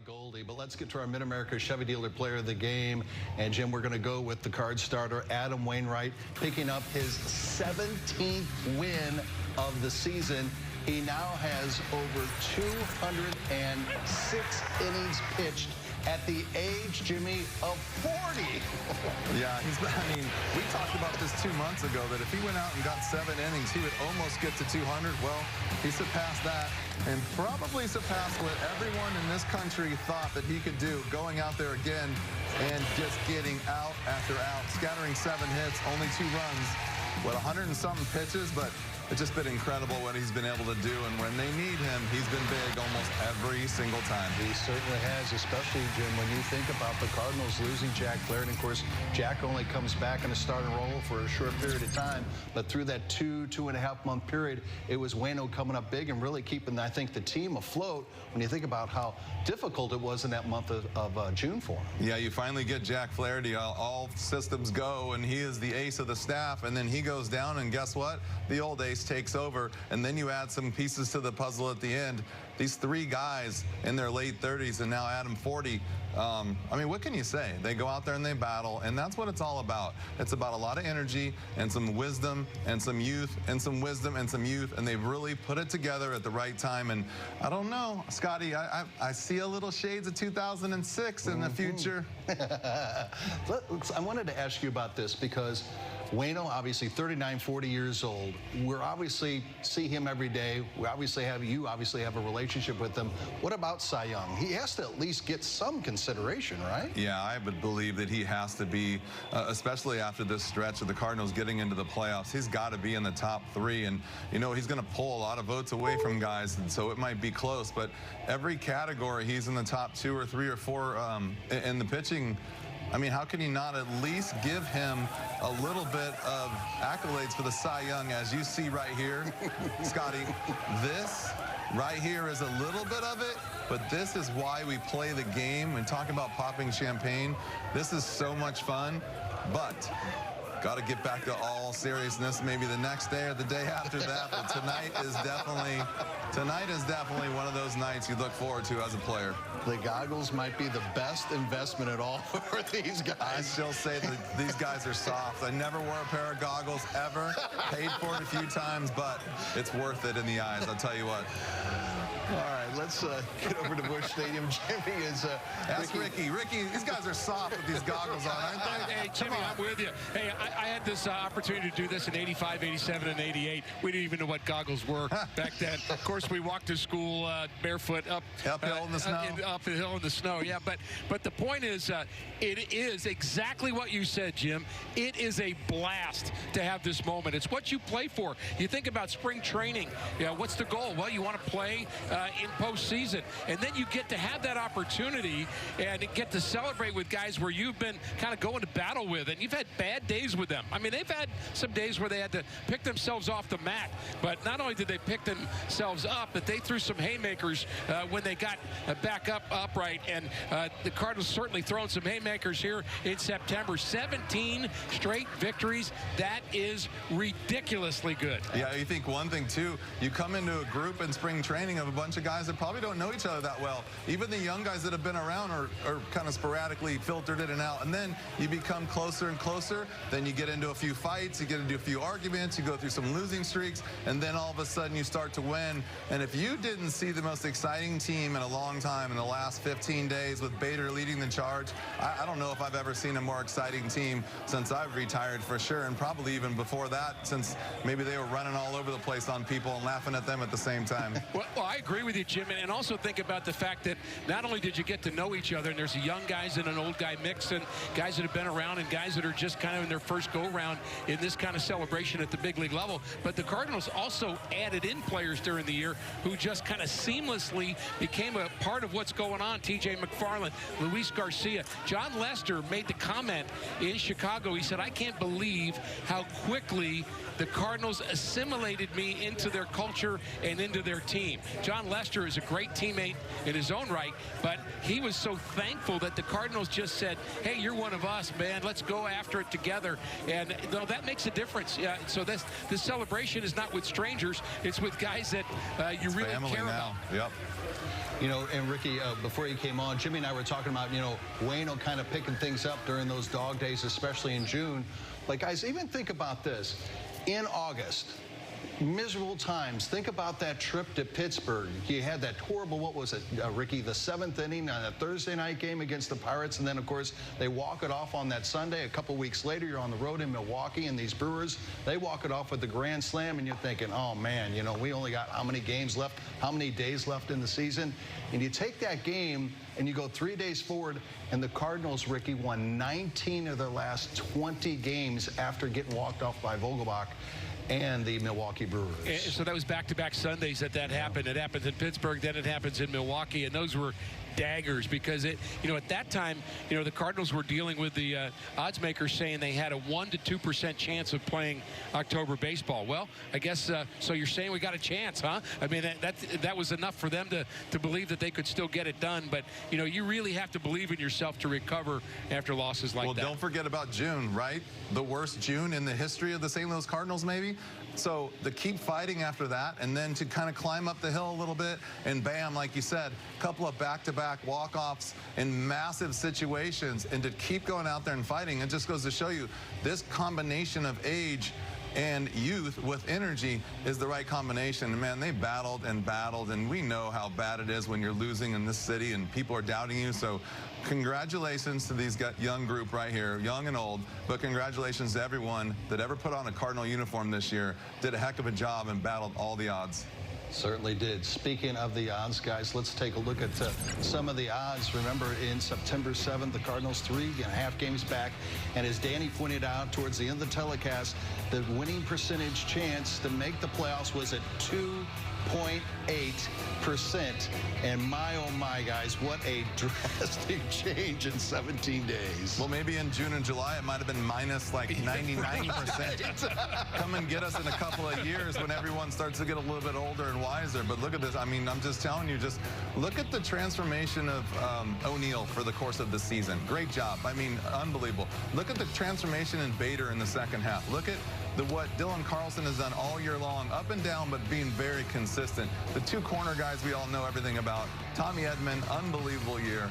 Goldie, but let's get to our Mid-America Chevy Dealer Player of the Game. And, Jim, we're going to go with the card starter, Adam Wainwright, picking up his 17th win of the season. He now has over 206 innings pitched at the age, Jimmy, of 40. Yeah, I mean, we talked about this 2 months ago, that if he went out and got 7 innings, he would almost get to 200. Well, he surpassed that and probably surpassed what everyone in this country thought that he could do, going out there again and just getting out after out, scattering 7 hits, only 2 runs, with 100 and something pitches, but it's just been incredible what he's been able to do, and when they need him, he's been big almost every single time. He certainly has, especially, Jim, when you think about the Cardinals losing Jack Flaherty. And, of course, Jack only comes back in a starting role for a short period of time, but through that 2.5-month period, it was Waino coming up big and really keeping, I think, the team afloat when you think about how difficult it was in that month of June for him. Yeah, you finally get Jack Flaherty, all systems go, and he is the ace of the staff, and then he goes down, and guess what? The old ace takes over, and then you add some pieces to the puzzle at the end. These 3 guys in their late 30s, and now Adam 40. I mean, what can you say? They go out there and they battle, and that's what it's all about. It's about a lot of energy and some wisdom and some youth and some wisdom and some youth, and they've really put it together at the right time. And I don't know, Scotty, I see a little shades of 2006 in the future. I wanted to ask you about this because Waino, obviously 39, 40 years old. We're obviously see him every day. We obviously have a relationship with him. What about Cy Young? He has to at least get some consideration, right? Yeah, I would believe that he has to be, especially after this stretch of the Cardinals getting into the playoffs. He's got to be in the top 3, and you know he's going to pull a lot of votes away from guys, and so it might be close. But every category, he's in the top 2 or 3 or 4 in the pitching. I mean, how can you not at least give him a little bit of accolades for the Cy Young, as you see right here, Scotty? This right here is a little bit of it, but this is why we play the game. And talking about popping champagne, this is so much fun, but got to get back to all seriousness maybe the next day or the day after that. But tonight is definitely one of those nights you look forward to as a player. The goggles might be the best investment at all for these guys. I still say that these guys are soft. I never wore a pair of goggles ever. Paid for it a few times, but it's worth it in the eyes, I'll tell you what. All right, let's get over to Busch Stadium. Jimmy is... That's Ricky. Ricky, these guys are soft with these goggles on, aren't they? Hey, Jimmy, I'm with you. Hey, I had this opportunity to do this in 85, 87, and 88. We didn't even know what goggles were back then. Of course, we walked to school barefoot uphill in the snow. Up the hill in the snow, yeah. But the point is, it is exactly what you said, Jim. It is a blast to have this moment. It's what you play for. You think about spring training. You know, what's the goal? Well, you want to play in postseason, and then you get to have that opportunity and get to celebrate with guys where you've been kind of going to battle with, and you've had bad days with them. I mean, they've had some days where they had to pick themselves off the mat, but not only did they pick themselves up, but they threw some haymakers when they got back upright, and the Cardinals certainly throwing some haymakers here in September. 17 straight victories. That is ridiculously good. Yeah, you think one thing too, you come into a group in spring training of a bunch of guys that probably don't know each other that well. Even the young guys that have been around are kind of sporadically filtered in and out, and then you become closer and closer. Then you get into a few fights, you get into a few arguments, you go through some losing streaks, and then all of a sudden you start to win. And if you didn't see the most exciting team in a long time in the last 15 days with Bader leading the charge, I don't know if I've ever seen a more exciting team since I've retired, for sure, and probably even before that, since maybe they were running all over the place on people and laughing at them at the same time. Well, I agree with you, Jim, and also think about the fact that not only did you get to know each other, and there's young guys and an old guy mix, and guys that have been around and guys that are just kind of in their first go-round in this kind of celebration at the big league level, but the Cardinals also added in players during the year who just kind of seamlessly became a part of what's going on. TJ McFarland, Luis Garcia. John Lester made the comment in Chicago. He said, I can't believe how quickly the Cardinals assimilated me into their culture and into their team. John Lester is a great teammate in his own right, but he was so thankful that the Cardinals just said, hey, you're one of us, man. Let's go after it together. And that makes a difference. Yeah, so this celebration is not with strangers. It's with guys that you really care about. Yep. You know, and Ricky, before you came on, Jimmy and I were talking about, you know, Waino kind of picking things up during those dog days, especially in June. But guys, even think about this. In August, miserable times. Think about that trip to Pittsburgh. You had that horrible, what was it, Ricky, the 7th inning on a Thursday night game against the Pirates, and then, of course, they walk it off on that Sunday. A couple weeks later, you're on the road in Milwaukee, and these Brewers, they walk it off with the grand slam, and you're thinking, oh, man, you know, we only got how many games left, how many days left in the season? And you take that game, and you go 3 days forward, and the Cardinals, Ricky, won 19 of their last 20 games after getting walked off by Vogelbach and the Milwaukee Brewers. And so that was back-to-back Sundays that happened. It happens in Pittsburgh, then it happens in Milwaukee, and those were daggers because it, you know, at that time, you know, the Cardinals were dealing with the odds makers saying they had a 1 to 2% chance of playing October baseball. Well, I guess so. You're saying we got a chance, huh? I mean, that was enough for them to believe that they could still get it done. But you know, you really have to believe in yourself to recover after losses like that. Well, don't forget about June, right? The worst June in the history of the St. Louis Cardinals, maybe. So to keep fighting after that, and then to kind of climb up the hill a little bit, and bam, like you said, a couple of back-to-back walk-offs in massive situations, and to keep going out there and fighting, it just goes to show you this combination of age and youth with energy is the right combination. And man, they battled, and we know how bad it is when you're losing in this city and people are doubting you. So congratulations to these young group right here, young and old, but congratulations to everyone that ever put on a Cardinal uniform this year, did a heck of a job and battled all the odds. Certainly did. Speaking of the odds, guys, let's take a look at some of the odds. Remember, in September 7th, the Cardinals 3.5 games back. And as Danny pointed out towards the end of the telecast, the winning percentage chance to make the playoffs was at 2.8%. And my, oh my, guys, what a drastic change in 17 days. Well, maybe in June and July, it might have been minus like 99%. Come and get us in a couple of years when everyone starts to get a little bit older and wiser. But look at this. I mean, I'm just telling you, just look at the transformation of O'Neill for the course of the season. Great job. I mean, unbelievable. Look at the transformation in Bader in the second half. Look at what Dylan Carlson has done all year long, up and down, but being very consistent. The two corner guys we all know everything about. Tommy Edmonds, unbelievable year.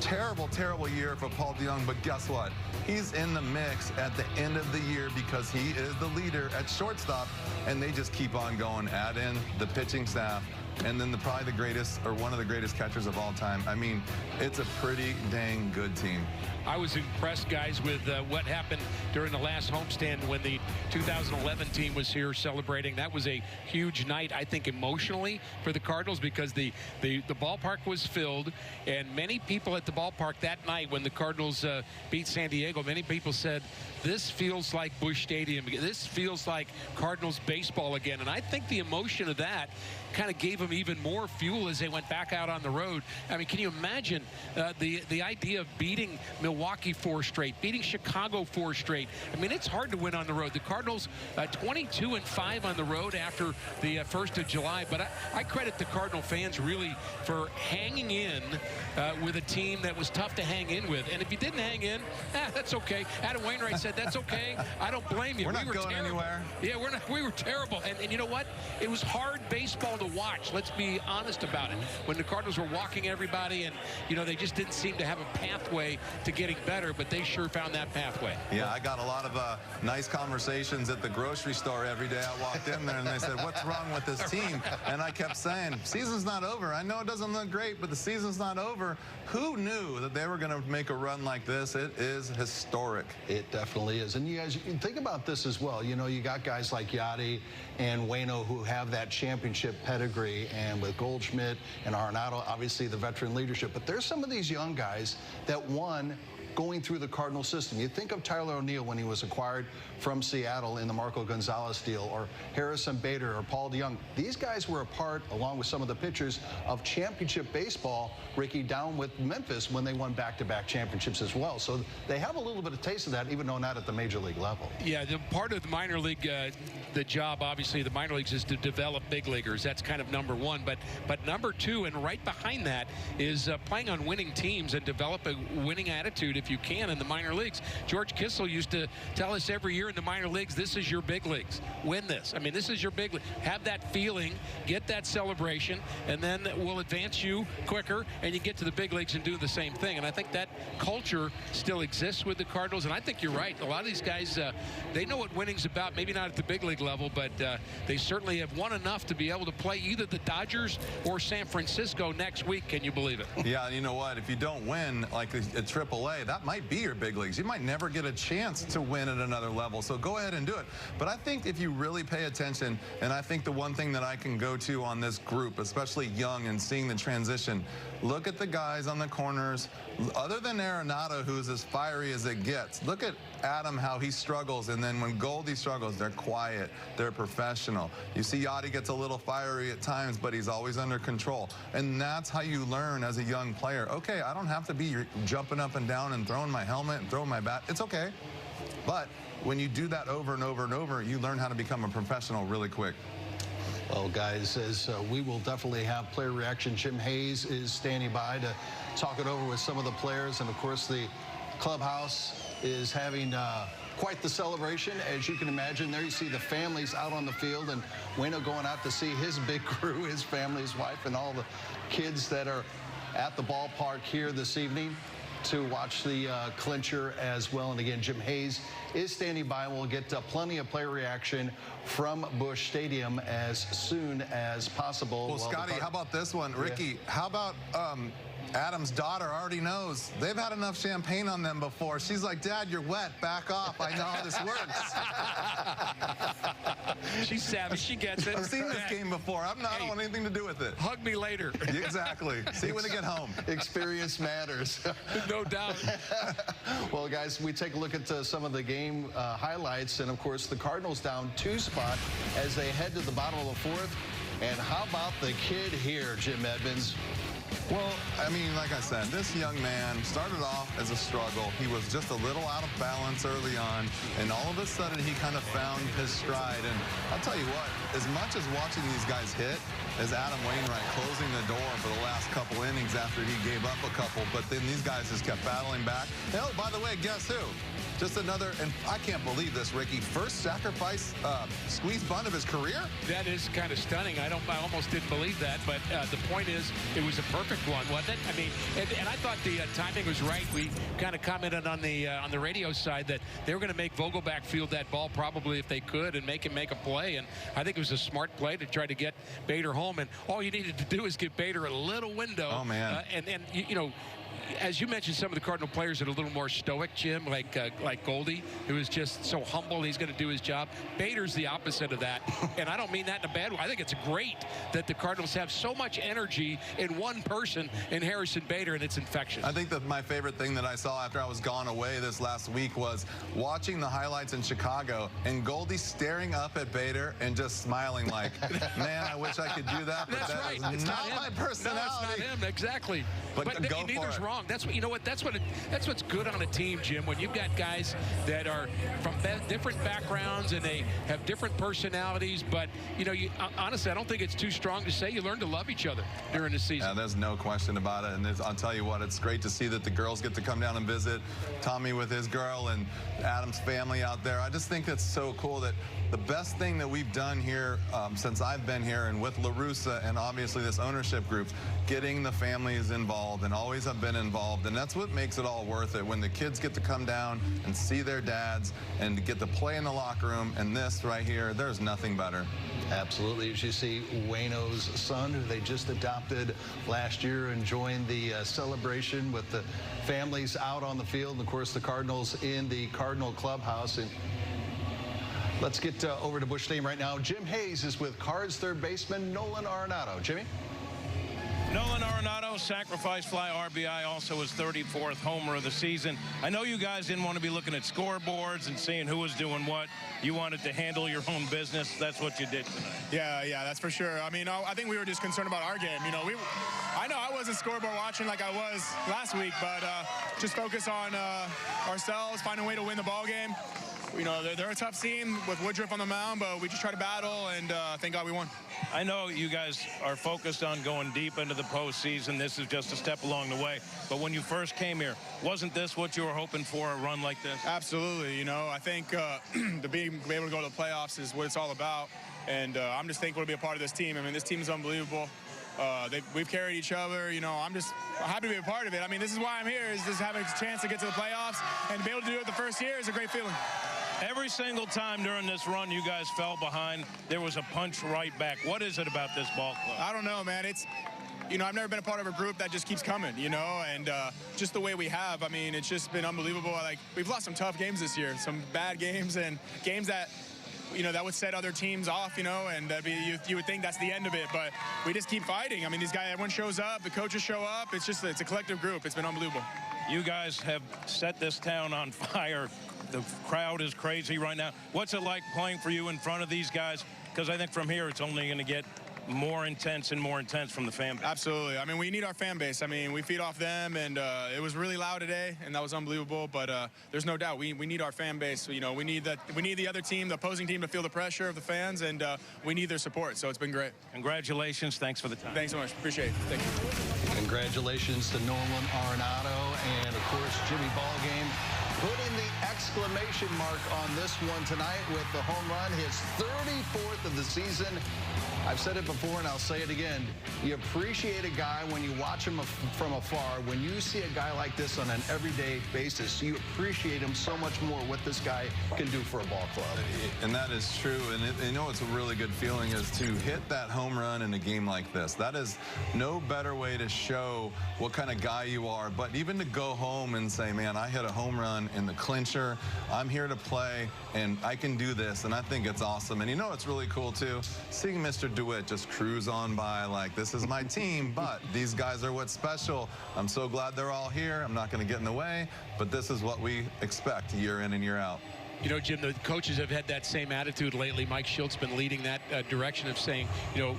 Terrible, terrible year for Paul DeJong, but guess what? He's in the mix at the end of the year because he is the leader at shortstop, and they just keep on going. Add in the pitching staff, and then probably the greatest, or one of the greatest catchers of all time. I mean, it's a pretty dang good team. I was impressed, guys, with what happened during the last homestand when the 2011 team was here celebrating. That was a huge night, I think, emotionally for the Cardinals because the ballpark was filled, and many people at the ballpark that night when the Cardinals beat San Diego, many people said, this feels like Busch Stadium. This feels like Cardinals baseball again. And I think the emotion of that kind of gave them even more fuel as they went back out on the road. I mean, can you imagine the idea of beating Milwaukee 4 straight, beating Chicago 4 straight? I mean, it's hard to win on the road. The Cardinals 22-5 on the road after the 1st of July. But I credit the Cardinal fans really for hanging in with a team that was tough to hang in with. And if you didn't hang in, that's okay. Adam Wainwright said, that's okay. I don't blame you. We're not going anywhere. Yeah, we were terrible. And you know what? It was hard baseball to watch. Let's be honest about it. When the Cardinals were walking everybody and, you know, they just didn't seem to have a pathway to getting better, but they sure found that pathway. Yeah, I got a lot of nice conversations at the grocery store every day. I walked in there and they said, what's wrong with this team? And I kept saying, season's not over. I know it doesn't look great, but the season's not over. Who knew that they were going to make a run like this? It is historic. It definitely is. And you guys, you can think about this as well. You know, you got guys like Yachty and Waino who have that championship pedigree, and with Goldschmidt and Arenado, obviously the veteran leadership. But there's some of these young guys that won going through the Cardinal system. You think of Tyler O'Neill when he was acquired from Seattle in the Marco Gonzalez deal, or Harrison Bader or Paul DeJong. These guys were a part, along with some of the pitchers, of championship baseball, Ricky, down with Memphis when they won back-to-back championships as well. So they have a little bit of taste of that, even though not at the major league level. Yeah, the part of the minor league, the job, obviously, the minor leagues is to develop big leaguers. That's kind of number one. But number two, and right behind that, is playing on winning teams and develop a winning attitude. if you can in the minor leagues. George Kissel used to tell us every year in the minor leagues, this is your big leagues. Win this. I mean, this is your big league. Have that feeling, get that celebration, and then we'll advance you quicker, and you get to the big leagues and do the same thing. And I think that culture still exists with the Cardinals, and I think you're right. A lot of these guys, they know what winning's about, maybe not at the big league level, but they certainly have won enough to be able to play either the Dodgers or San Francisco next week. Can you believe it? Yeah, and you know what? If you don't win like at AAA, that might be your big leagues. You might never get a chance to win at another level, so go ahead and do it. But I think if you really pay attention, and I think the one thing that I can go to on this group, especially young and seeing the transition, look at the guys on the corners. Other than Arenado, who's as fiery as it gets, look at Adam, how he struggles, and then when Goldie struggles, they're quiet, they're professional. You see Yachty gets a little fiery at times, but he's always under control. And that's how you learn as a young player. Okay, I don't have to be jumping up and down and throwing my helmet and throwing my bat. It's okay. But when you do that over and over and over, you learn how to become a professional really quick. Well, guys, as we will definitely have player reaction. Jim Hayes is standing by to talk it over with some of the players. And, of course, the clubhouse is having quite the celebration. As you can imagine, there you see the families out on the field, and Wayno going out to see his big crew, his family, his wife, and all the kids that are at the ballpark here this evening to watch the clincher as well. And again, Jim Hayes is standing by. We'll get plenty of player reaction from Busch Stadium as soon as possible. Well, Scotty, how about this one? Ricky, how about Adam's daughter already knows. They've had enough champagne on them before. She's like, Dad, you're wet. Back off. I know how this works. She's savvy. She gets it. I've seen this game before. I don't want anything to do with it. Hug me later. Exactly. See you when I get home. Experience matters. No doubt. Well, guys, we take a look at some of the game highlights. And, of course, the Cardinals down 2 spot as they head to the bottom of the 4th. And how about the kid here, Jim Edmonds? Well, I mean, like I said, this young man started off as a struggle. He was just a little out of balance early on, and all of a sudden he kind of found his stride. And I'll tell you what, as much as watching these guys hit, as Adam Wainwright closing the door for the last couple innings after he gave up a couple, but then these guys just kept battling back. And, oh, by the way, guess who? Just another, and I can't believe this, Ricky, first sacrifice squeeze bunt of his career? That is kind of stunning. I almost didn't believe that, but the point is, it was a perfect one, wasn't it? I mean, and I thought the timing was right. We kind of commented on the radio side that they were going to make Vogelbach field that ball probably if they could and make him make a play, and I think it was a smart play to try to get Bader home, and all you needed to do is give Bader a little window. Oh, man. And you know, as you mentioned, some of the Cardinal players are a little more stoic, Jim, like Goldie, who is just so humble. He's going to do his job. Bader's the opposite of that, and I don't mean that in a bad way. I think it's great that the Cardinals have so much energy in one person in Harrison Bader, and it's infectious. I think that my favorite thing that I saw after I was gone away this last week was watching the highlights in Chicago and Goldie staring up at Bader and just smiling like, man, I wish I could do that, but that's that right. is It's not my personality. No, it's not him, exactly. But go for neither's it. wrong. That's what, you know what, that's what's good on a team, Jim, when you've got guys that are from different backgrounds and they have different personalities, but you know, honestly, I don't think it's too strong to say you learn to love each other during the season. Yeah, there's no question about it, and I'll tell you what, it's great to see that the girls get to come down and visit. Tommy with his girl and Adam's family out there. I just think it's so cool that the best thing that we've done here since I've been here and with La Russa and obviously this ownership group, getting the families involved and always have been involved, and that's what makes it all worth it when the kids get to come down and see their dads and get to play in the locker room. And this right here, there's nothing better. Absolutely. As you see Wayno's son, who they just adopted last year, enjoying the celebration with the families out on the field, and of course the Cardinals in the Cardinal clubhouse. And let's get over to Busch Stadium right now. Jim Hayes is with Cards third baseman Nolan Arenado. Jimmy? Nolan Arenado, sacrifice fly RBI, also his 34th homer of the season. I know you guys didn't want to be looking at scoreboards and seeing who was doing what. You wanted to handle your own business. That's what you did tonight. Yeah, that's for sure. I mean, I think we were just concerned about our game. You know, I know I wasn't scoreboard watching like I was last week, but just focus on ourselves, find a way to win the ball game. You know, they're a tough team with Woodruff on the mound, but we just try to battle, and thank God we won. I know you guys are focused on going deep into the postseason. This is just a step along the way. But when you first came here, wasn't this what you were hoping for, a run like this? Absolutely. You know, I think to be able to go to the playoffs is what it's all about. And I'm just thankful to be a part of this team. I mean, this team is unbelievable. We've carried each other. You know, I'm just happy to be a part of it. I mean, this is why I'm here, is just having a chance to get to the playoffs, and to be able to do it the first year is a great feeling. Every single time during this run you guys fell behind, there was a punch right back. What is it about this ball club? I don't know, man. It's, you know, I've never been a part of a group that just keeps coming, you know, and just the way we have, I mean, it's just been unbelievable. Like, we've lost some tough games this year, some bad games, and games that, you know, that would set other teams off, you know, and you would think that's the end of it, but we just keep fighting. I mean, these guys, everyone shows up, the coaches show up. It's just, it's a collective group. It's been unbelievable. You guys have set this town on fire. The crowd is crazy right now. What's it like playing for you in front of these guys? Because I think from here it's only going to get more intense and more intense from the fan base. Absolutely. I mean, we need our fan base. I mean, we feed off them, and it was really loud today, and that was unbelievable. But there's no doubt we need our fan base. You know, we need the other team, the opposing team, to feel the pressure of the fans, and we need their support. So it's been great. Congratulations. Thanks for the time. Thanks so much. Appreciate it. Thank you. Congratulations to Nolan Arenado and, of course, Jimmy Ballgame putting the exclamation mark on this one tonight with the home run, his 34th of the season. I've said it before and I'll say it again. You appreciate a guy when you watch him from afar. When you see a guy like this on an everyday basis, you appreciate him so much more, what this guy can do for a ball club. And that is true. And you know what's a really good feeling is to hit that home run in a game like this. That is no better way to show what kind of guy you are. But even to go home and say, man, I hit a home run in the clincher. I'm here to play, and I can do this. And I think it's awesome. And you know what's really cool, too? Seeing Mr. DeWitt just cruise on by like, this is my team, but these guys are what's special. I'm so glad they're all here. I'm not going to get in the way, but this is what we expect year in and year out. You know, Jim, the coaches have had that same attitude lately. Mike Schultz been leading that direction of saying, you know,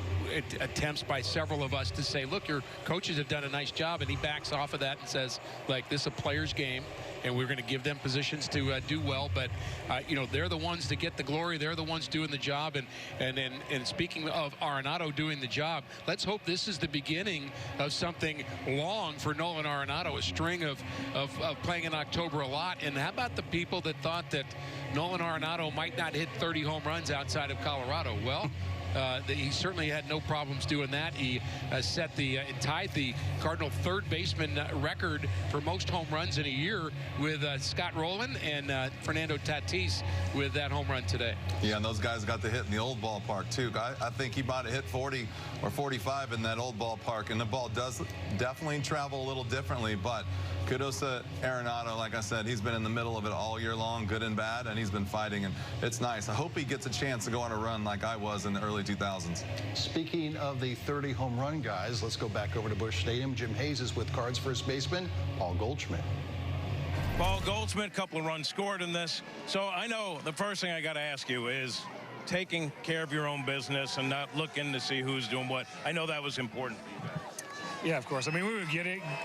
attempts by several of us to say, look, your coaches have done a nice job, and he backs off of that and says, like, this is a player's game, and we're going to give them positions to do well. But, you know, they're the ones that get the glory. They're the ones doing the job. And speaking of Arenado doing the job, let's hope this is the beginning of something long for Nolan Arenado, a string of playing in October a lot. And how about the people that thought that Nolan Arenado might not hit 30 home runs outside of Colorado? Well, he certainly had no problems doing that. He tied the Cardinal third baseman record for most home runs in a year with Scott Rowland and Fernando Tatis with that home run today. Yeah, and those guys got to hit in the old ballpark, too. I think he might have hit 40 or 45 in that old ballpark, and the ball does definitely travel a little differently, but kudos to Arenado. Like I said, he's been in the middle of it all year long, good and bad, and he's been fighting, and it's nice. I hope he gets a chance to go on a run like I was in the early 2000s. Speaking of the 30 home run guys, let's go back over to Busch Stadium. Jim Hayes is with Cards first baseman Paul Goldschmidt. Paul Goldschmidt, a couple of runs scored in this. So I know the first thing I got to ask you is taking care of your own business and not looking to see who's doing what. I know that was important for you guys. Yeah, of course. I mean, we would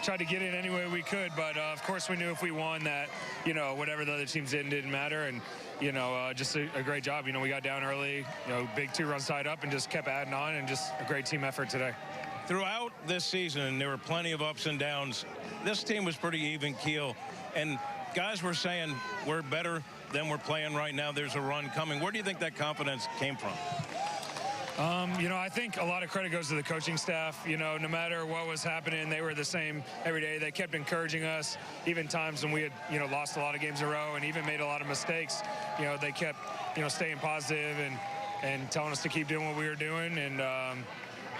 try to get it any way we could, but of course we knew if we won that, you know, whatever the other teams didn't matter, and, you know, just a great job. You know, we got down early, you know, big 2 runs tied up and just kept adding on, and just a great team effort today. Throughout this season, there were plenty of ups and downs. This team was pretty even keel, and guys were saying we're better than we're playing right now. There's a run coming. Where do you think that confidence came from? You know, I think a lot of credit goes to the coaching staff. You know, no matter what was happening, they were the same every day. They kept encouraging us, even times when we had, you know, lost a lot of games in a row and even made a lot of mistakes. You know, they kept, you know, staying positive and telling us to keep doing what we were doing, and,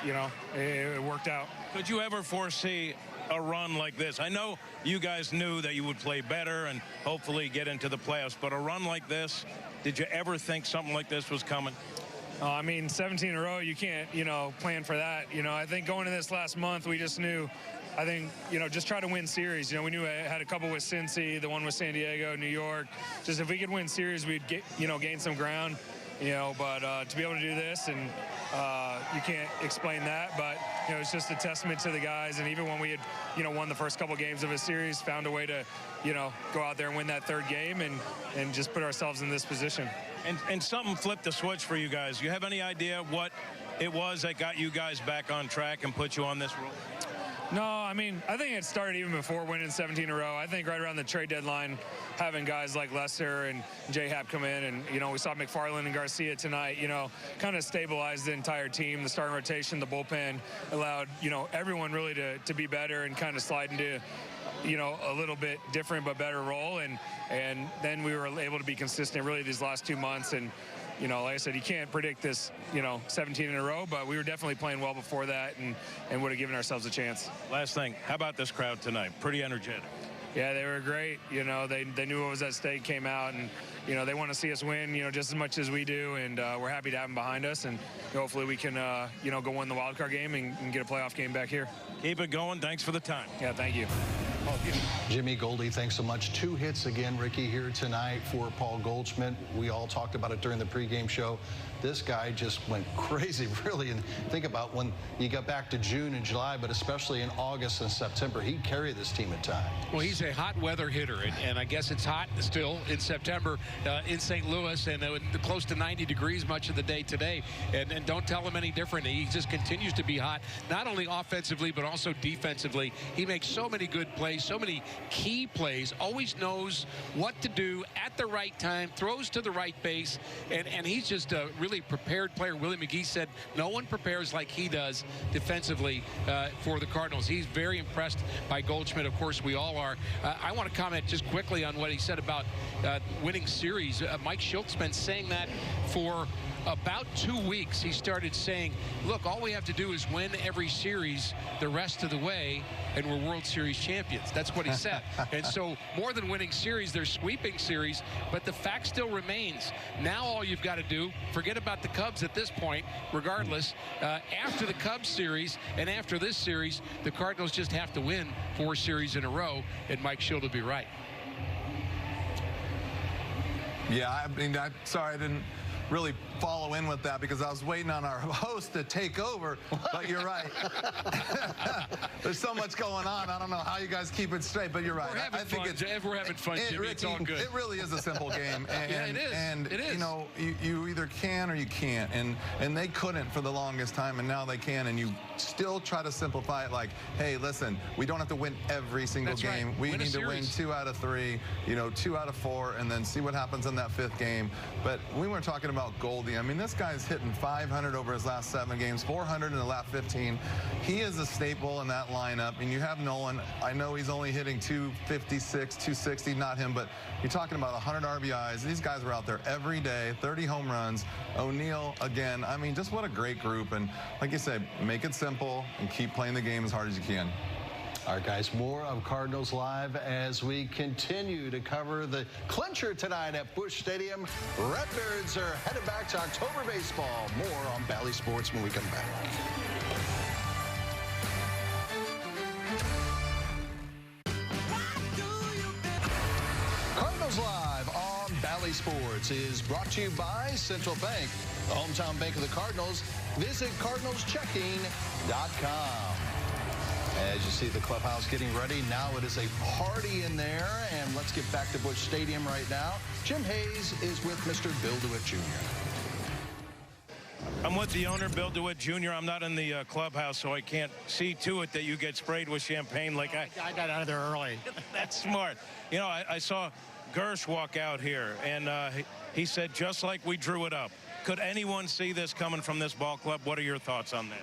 you know, it worked out. Could you ever foresee a run like this? I know you guys knew that you would play better and hopefully get into the playoffs, but a run like this, did you ever think something like this was coming? I mean, 17 in a row, you can't, you know, plan for that. You know, I think going into this last month, we just knew, I think, you know, just try to win series. You know, we knew I had a couple with Cincy, the one with San Diego, New York. Just if we could win series, we'd get, you know, gain some ground, you know, but to be able to do this, and you can't explain that, but, you know, it's just a testament to the guys. And even when we had, you know, won the first couple games of a series, found a way to, you know, go out there and win that third game and just put ourselves in this position. And something flipped the switch for you guys. You have any idea what it was that got you guys back on track and put you on this roll? No, I mean, I think it started even before winning 17 in a row. I think right around the trade deadline, having guys like Lester and J-Hap come in, and, you know, we saw McFarland and Garcia tonight, you know, kind of stabilized the entire team. The starting rotation, the bullpen allowed, you know, everyone really to be better and kind of slide into, you know, a little bit different but better role. And then we were able to be consistent really these last 2 months. And, you know, like I said, you can't predict this, you know, 17 in a row, but we were definitely playing well before that and would have given ourselves a chance. Last thing, how about this crowd tonight? Pretty energetic. Yeah, they were great. You know, they knew what was at stake, came out, and, you know, they want to see us win, you know, just as much as we do, and we're happy to have them behind us, and hopefully we can, you know, go win the wild card game and get a playoff game back here. Keep it going. Thanks for the time. Yeah, thank you. Jimmy Goldie, thanks so much. 2 hits again, Ricky, here tonight for Paul Goldschmidt. We all talked about it during the pregame show. This guy just went crazy, really. And think about when you got back to June and July, but especially in August and September, he carried this team at times. Well, he's a hot weather hitter, and I guess it's hot still in September in St. Louis, and close to 90 degrees much of the day today. And don't tell him any different. He just continues to be hot, not only offensively, but also defensively. He makes so many good plays, so many key plays, always knows what to do at the right time, throws to the right base, and he's just a really prepared player. Willie McGee said no one prepares like he does defensively for the Cardinals. He's very impressed by Goldschmidt. Of course, we all are. I want to comment just quickly on what he said about winning series. Mike Schultz's been saying that for about 2 weeks. He started saying, look, all we have to do is win every series the rest of the way, and we're World Series champions. That's what he said. And so more than winning series, they're sweeping series, but the fact still remains. Now all you've got to do, forget about the Cubs at this point, regardless. After the Cubs series and after this series, the Cardinals just have to win 4 series in a row, and Mike Schilt will be right. Yeah, I mean, I'm sorry I didn't really follow in with that because I was waiting on our host to take over, but you're right. There's so much going on. I don't know how you guys keep it straight, but you're right. I think we're having fun, Jimmy. It's all good. It really is a simple game. And, yeah, it is. And, it is. You know, you either can or you can't. And they couldn't for the longest time, and now they can. And you still try to simplify it like, hey, listen, we don't have to win every single game. Right. We need to win 2 out of 3, you know, 2 out of 4, and then see what happens in that 5th game. But we were talking about Goldie. I mean, this guy's hitting 500 over his last 7 games, 400 in the last 15. He is a staple in that lineup. And you have Nolan. I know he's only hitting 256, 260, not him, but you're talking about 100 RBIs. These guys were out there every day, 30 home runs. O'Neill, again, I mean, just what a great group. And like you said, make it simple and keep playing the game as hard as you can. All right, guys, more of Cardinals Live as we continue to cover the clincher tonight at Busch Stadium. Redbirds are headed back to October baseball. More on Bally Sports when we come back. Cardinals Live on Bally Sports is brought to you by Central Bank, the hometown bank of the Cardinals. Visit cardinalschecking.com. As you see the clubhouse getting ready, now it is a party in there. And let's get back to Busch Stadium right now. Jim Hayes is with Mr. Bill DeWitt Jr. I'm with the owner, Bill DeWitt Jr. I'm not in the clubhouse, so I can't see to it that you get sprayed with champagne like I got out of there early. That's smart. You know, I saw Gersh walk out here, and he said, just like we drew it up. Could anyone see this coming from this ball club? What are your thoughts on that?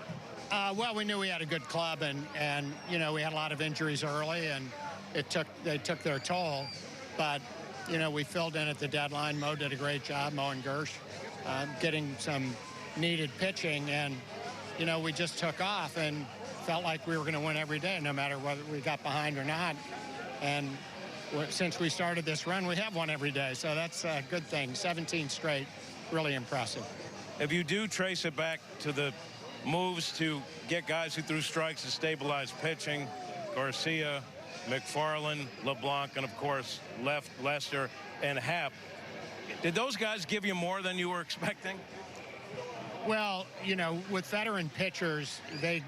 Well, we knew we had a good club, and you know, we had a lot of injuries early, and they took their toll. But you know, we filled in at the deadline. Mo did a great job, Mo and Gersh, getting some needed pitching, and you know, we just took off and felt like we were going to win every day, no matter whether we got behind or not. And since we started this run, we have won every day, so that's a good thing. 17 straight, really impressive. If you do trace it back to the moves to get guys who threw strikes to stabilize pitching, Garcia, McFarland, Leblanc, and of course Lester and Hap, did those guys give you more than you were expecting? Well, you know, with veteran pitchers, they're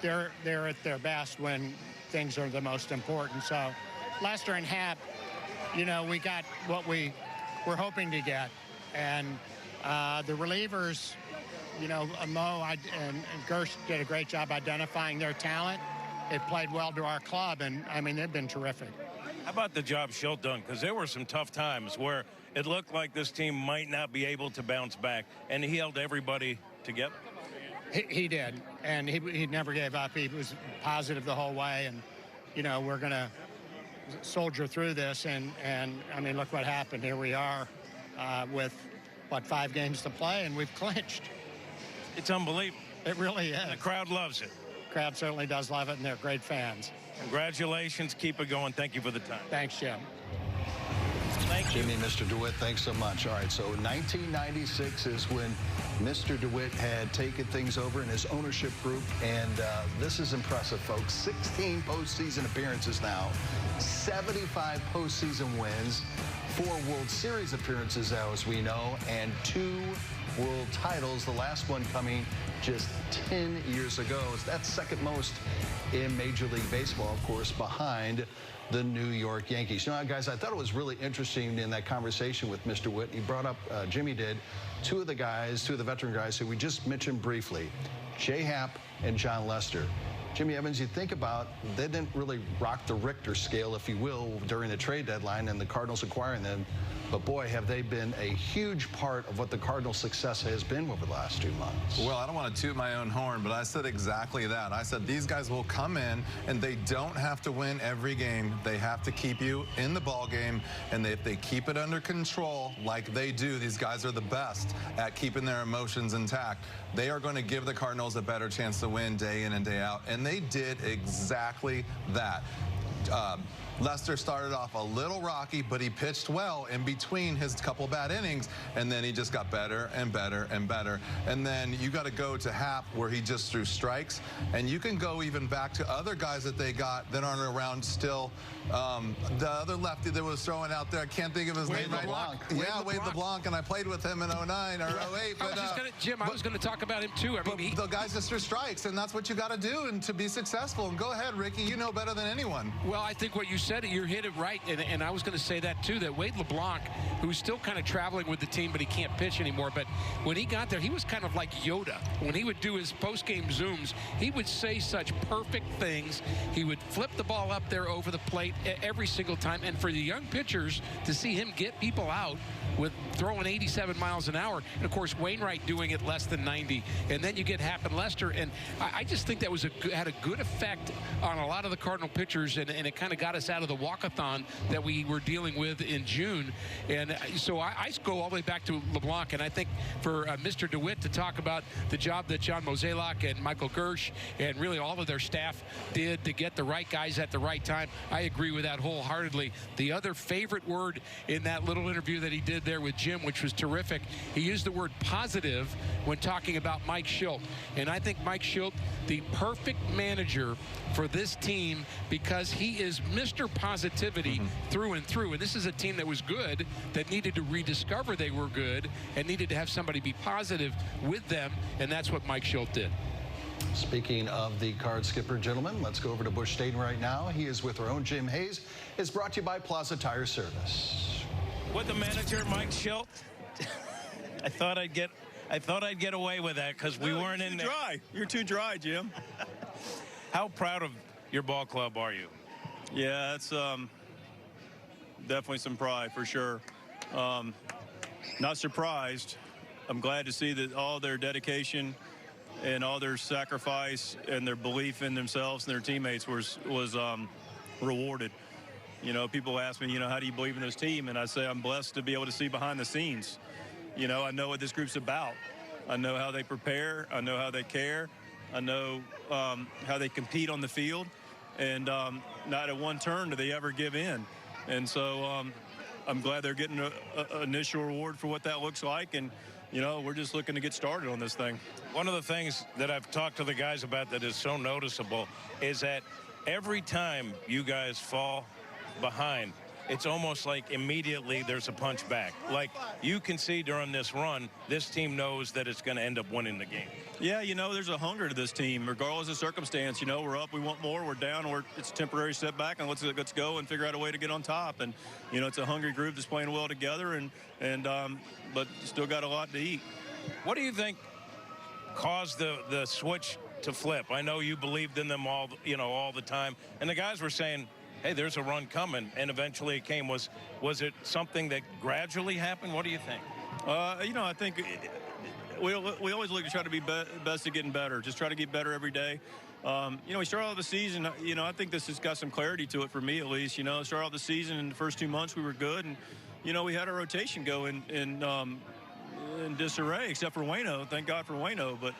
at their best when things are the most important. So Lester and Hap, you know, we got what we were hoping to get, and the relievers, you know, Mo and Gersh did a great job identifying their talent. It played well to our club, and, I mean, they've been terrific. How about the job Schilt done? Because there were some tough times where it looked like this team might not be able to bounce back, and he held everybody together. He did, and he never gave up. He was positive the whole way, and, you know, we're going to soldier through this, and I mean, look what happened. Here we are with, what, 5 games to play, and we've clinched. It's unbelievable. It really is. And the crowd loves it. The crowd certainly does love it, and they're great fans. Congratulations. Keep it going. Thank you for the time. Thanks, Jim. Thank you. Jimmy, Mr. DeWitt, thanks so much. All right, so 1996 is when Mr. DeWitt had taken things over in his ownership group, and this is impressive, folks. 16 postseason appearances now, 75 postseason wins, 4 World Series appearances now, as we know, and 2 world titles, the last one coming just 10 years ago. That's second most in Major League Baseball, of course, behind the New York Yankees. You know, guys, I thought it was really interesting in that conversation with Mr. Witt. He brought up, Jimmy did, 2 of the veteran guys who we just mentioned briefly, Jay Happ and John Lester. Jimmy Evans, you think about, they didn't really rock the Richter scale, if you will, during the trade deadline and the Cardinals acquiring them. But boy, have they been a huge part of what the Cardinals' success has been over the last 2 months. Well, I don't want to toot my own horn, but I said exactly that. I said these guys will come in, and they don't have to win every game. They have to keep you in the ball game, and if they keep it under control like they do, these guys are the best at keeping their emotions intact. They are going to give the Cardinals a better chance to win day in and day out, and they did exactly that. Lester started off a little rocky, but he pitched well in between his couple bad innings, and then he just got better and better and better. And then you got to go to Happ, where he just threw strikes, and you can go even back to other guys that they got that aren't around still. The other lefty that was throwing out there, I can't think of his name right now. Yeah, Wade LeBlanc, and I played with him in 09 or 08. But Jim, I was going to talk about him too. I mean, the guys just threw strikes, and that's what you got to do and to be successful. And go ahead, Ricky, you know better than anyone. Well, I think what you said, you hit it right, and I was going to say that too, that Wade LeBlanc, who's still kind of traveling with the team, but he can't pitch anymore, but when he got there, he was kind of like Yoda. When he would do his post-game Zooms, he would say such perfect things. He would flip the ball up there over the plate every single time, and for the young pitchers to see him get people out with throwing 87 miles an hour, and of course Wainwright doing it less than 90, and then you get Happ and Lester, and I just think that was had a good effect on a lot of the Cardinal pitchers, and it kind of got us out of the walkathon that we were dealing with in June. And so I go all the way back to LeBlanc, and I think for Mr. DeWitt to talk about the job that John Mozeliak and Michael Gersh and really all of their staff did to get the right guys at the right time, I agree with that wholeheartedly. The other favorite word in that little interview that he did there with Jim, which was terrific, he used the word positive when talking about Mike Schilt. And I think Mike Schilt, the perfect manager for this team, because he is Mr. Positivity through and through. And this is a team that was good, that needed to rediscover they were good, and needed to have somebody be positive with them, and that's what Mike Schilt did. Speaking of the card skipper, gentlemen, let's go over to Busch Stadium right now. He is with our own Jim Hayes. It's brought to you by Plaza Tire Service. With the manager, Mike Schilt, I thought I'd get away with that because we weren't in there. You're too dry, Jim. How proud of your ball club are you? Yeah, it's definitely some pride for sure. Not surprised. I'm glad to see that all their dedication and all their sacrifice and their belief in themselves and their teammates was rewarded. You know, people ask me, you know, how do you believe in this team? And I say I'm blessed to be able to see behind the scenes. You know, I know what this group's about. I know how they prepare. I know how they care. I know how they compete on the field. And not at one turn do they ever give in. And so I'm glad they're getting an initial reward for what that looks like. And, you know, we're just looking to get started on this thing. One of the things that I've talked to the guys about that is so noticeable is that every time you guys fall behind, it's almost like immediately there's a punch back. Like you can see during this run, this team knows that it's going to end up winning the game. Yeah, you know, there's a hunger to this team, regardless of circumstance. You know, we're up, we want more, we're down, it's a temporary setback, and let's go and figure out a way to get on top. And, you know, it's a hungry group that's playing well together, but still got a lot to eat. What do you think caused the switch to flip? I know you believed in them all the time, and the guys were saying, hey, there's a run coming, and eventually it came. Was it something that gradually happened? What do you think? I think we always look to try to be best at getting better. Just try to get better every day. We started off the season, I think this has got some clarity to it for me at least. Started off the season in the first 2 months we were good, and, we had a rotation go in disarray, except for Waino. Thank God for Waino. But,